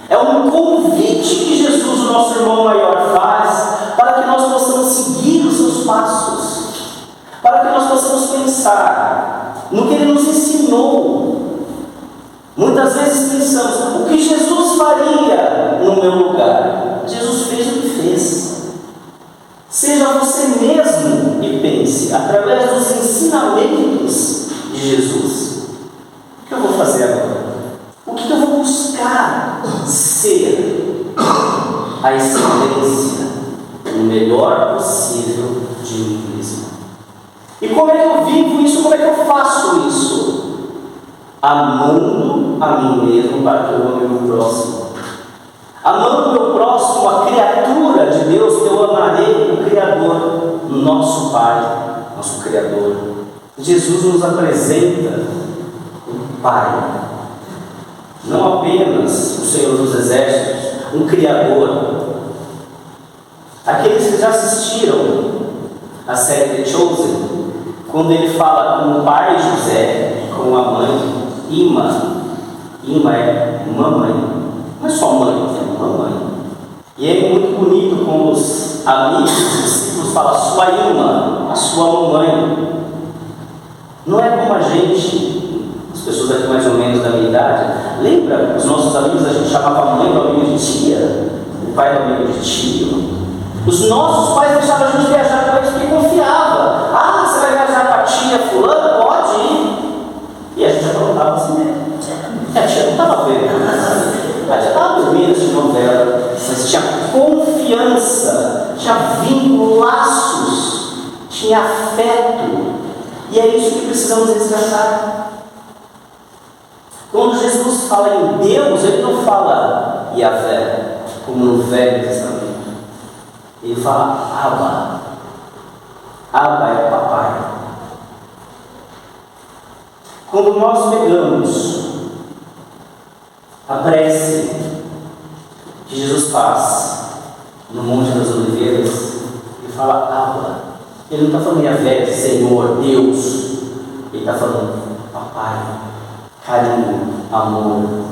É um convite que Jesus, o nosso irmão maior, faz para que nós possamos seguir os seus passos, para que nós possamos pensar no que ele nos ensinou. Muitas vezes pensamos: o que Jesus faria no meu lugar? Jesus fez o que fez. Seja você mesmo e pense, através dos ensinamentos de Jesus: o que eu vou fazer agora? O que eu vou buscar ser? A excelência, o melhor possível de mim mesmo. E como é que eu vivo isso? Como é que eu faço isso? Amando a mim mesmo para que eu ame o meu próximo. Amando o meu próximo, a criatura de Deus, eu amarei o Criador, nosso Pai, nosso Criador. Jesus nos apresenta o Pai, não apenas o Senhor dos Exércitos, um Criador. Aqueles que já assistiram a série The Chosen, quando ele fala com o pai José, com a mãe Ima. Ima é mamãe, não é só mãe, é mamãe. E é muito bonito com os amigos, os discípulos falam: sua Ima, a sua mamãe. Não é como a gente, as pessoas aqui mais ou menos da minha idade, lembra? Os nossos amigos, a gente chamava a mãe do amigo de tia, o pai do amigo de tio. Os nossos pais deixavam a gente viajar com eles porque confiava. Ah, você vai viajar com a tia fulana? Pode ir. E a gente aprontava assim mesmo. A tia não estava vendo, a tia estava dormindo, assistindo novela, mas tinha confiança, tinha vínculo, laços, tinha afeto. E é isso que precisamos resgatar. Quando Jesus fala em Deus, ele não fala Yahvé, como no Velho Testamento. Ele fala Abba. Abba é papai. Quando nós pegamos a prece que Jesus faz no Monte das Oliveiras, ele fala Abba. Ele não está falando Yahvé, Senhor, Deus. Ele está falando papai, carinho, amor.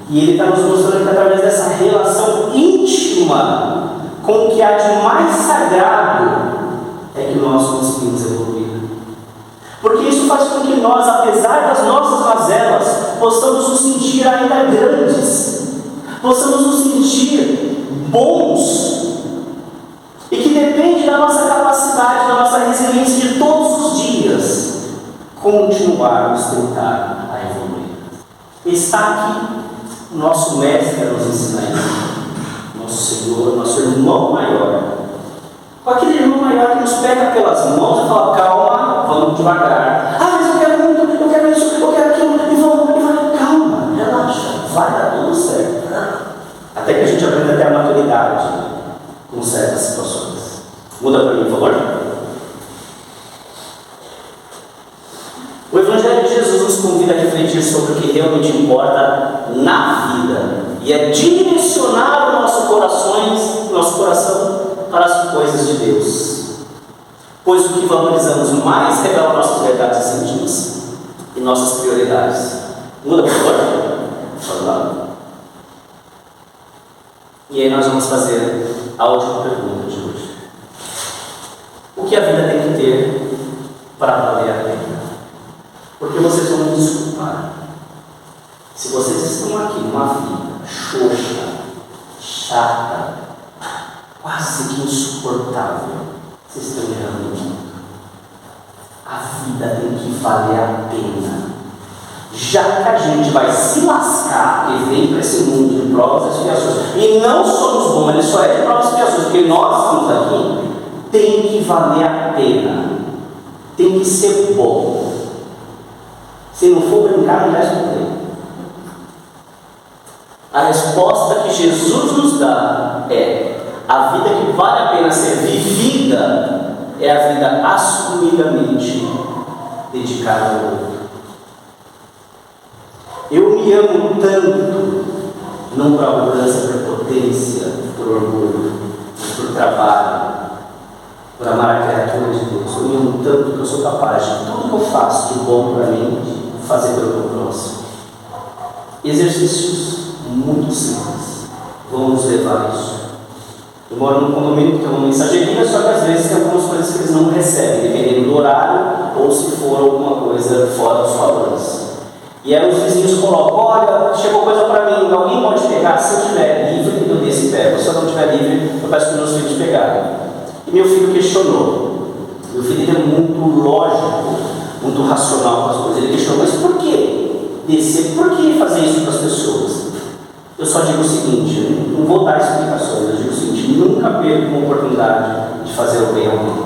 E ele está nos mostrando que através dessa relação íntima com o que há de mais sagrado é que nós conseguimos evoluir. Porque isso faz com que nós, apesar das nossas mazelas, possamos nos sentir ainda grandes, possamos nos sentir bons, e que depende da nossa capacidade, da nossa resiliência de todos os dias, continuarmos a tentar a evoluir. Está aqui o nosso mestre a nos ensinar isso, nosso Senhor, nosso irmão maior. Com aquele irmão maior que nos pega pelas mãos e fala: calma, vamos devagar. Ah, mas eu quero muito, eu quero isso, eu quero aquilo, e vamos, calma, relaxa, vai dar tudo certo. Até que a gente aprenda a ter a maturidade com certas situações. Muda para mim, por favor. O Evangelho de Jesus nos convida a refletir sobre o que realmente importa na vida e a direcionar o nosso coração para as coisas de Deus. Pois o que valorizamos mais revela nossas verdades íntimas e nossas prioridades. Muda, por favor. E aí nós vamos fazer a última pergunta de hoje. O que a vida tem que ter para valer a pena? Porque vocês vão me desculpar. Se vocês estão aqui numa vida xoxa, chata, quase que insuportável, vocês estão errando muito. A vida tem que valer a pena. Já que a gente vai se lascar e vem para esse mundo de provas e expiações, e não somos bons, ele só é de provas e expiações, porque nós estamos aqui, tem que valer a pena, tem que ser bom. Se não for brincar, não resta o tempo. A resposta que Jesus nos dá é: a vida que vale a pena ser vivida é a vida assumidamente dedicada ao outro. Eu me amo tanto, não por arrogância, por potência, por orgulho, mas por trabalho, por amar a criatura de Deus. Eu me amo tanto que eu sou capaz de tudo que eu faço de bom para mim, fazer pelo meu próximo. Exercícios muito simples vão nos levar a isso. Eu moro num condomínio que tem uma mensageria, só que às vezes tem algumas coisas que eles não recebem, dependendo do horário ou se for alguma coisa fora dos padrões. E aí os vizinhos colocam: olha, chegou coisa para mim, alguém pode pegar? Se eu estiver livre, eu desço e pego. Se eu não estiver livre, eu peço para os meus filhos pegarem. E meu filho questionou. Meu filho é muito lógico, muito racional com as coisas. Ele questionou: mas por que descer? Por que fazer isso para as pessoas? Eu só digo o seguinte, não vou dar explicações, eu digo o seguinte: nunca perco uma oportunidade de fazer o bem a alguém.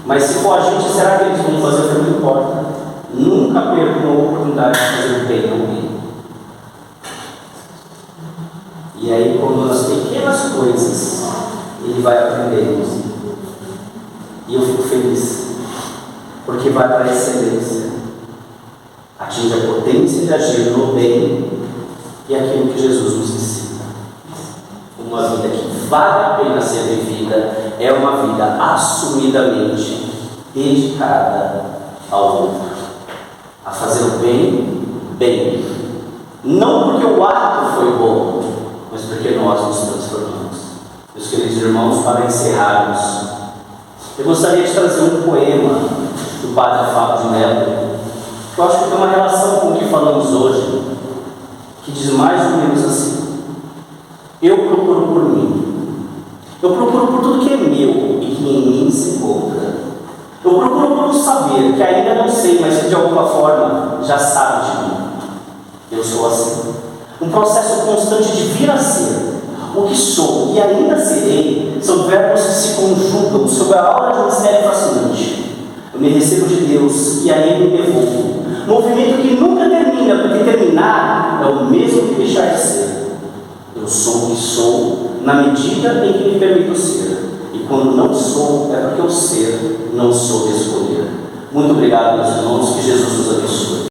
Mas se for a gente, será que eles vão fazer o que não importa? Nunca perco uma oportunidade de fazer o bem a alguém. E aí, quando nas pequenas coisas ele vai aprendendo, e eu fico feliz, porque vai para a excelência, atinge a potência de agir no bem e aquilo que Jesus nos ensina. Uma vida que vale a pena ser vivida é uma vida assumidamente dedicada ao outro, a fazer o bem, bem. Não porque o ato foi bom, mas porque nós nos transformamos. Meus queridos irmãos, para encerrarmos, eu gostaria de trazer um poema do Padre Fábio de Mello, que eu acho que tem uma relação com o que falamos hoje, que diz mais ou menos assim: eu procuro por mim, eu procuro por tudo que é meu e que em mim se encontra. Eu procuro por um saber que ainda não sei, mas que de alguma forma já sabe de mim. Eu sou assim. Um processo constante de vir a ser. O que sou e ainda serei são verbos que se conjugam sob a aura de um mistério fascinante. Eu me recebo de Deus e a Ele me devolvo. movimento que nunca termina, porque terminar é o mesmo que deixar de ser. Eu sou o que sou na medida em que me permito ser. E quando não sou, é porque o ser não sou de escolher. Muito obrigado, meus irmãos, que Jesus nos abençoe.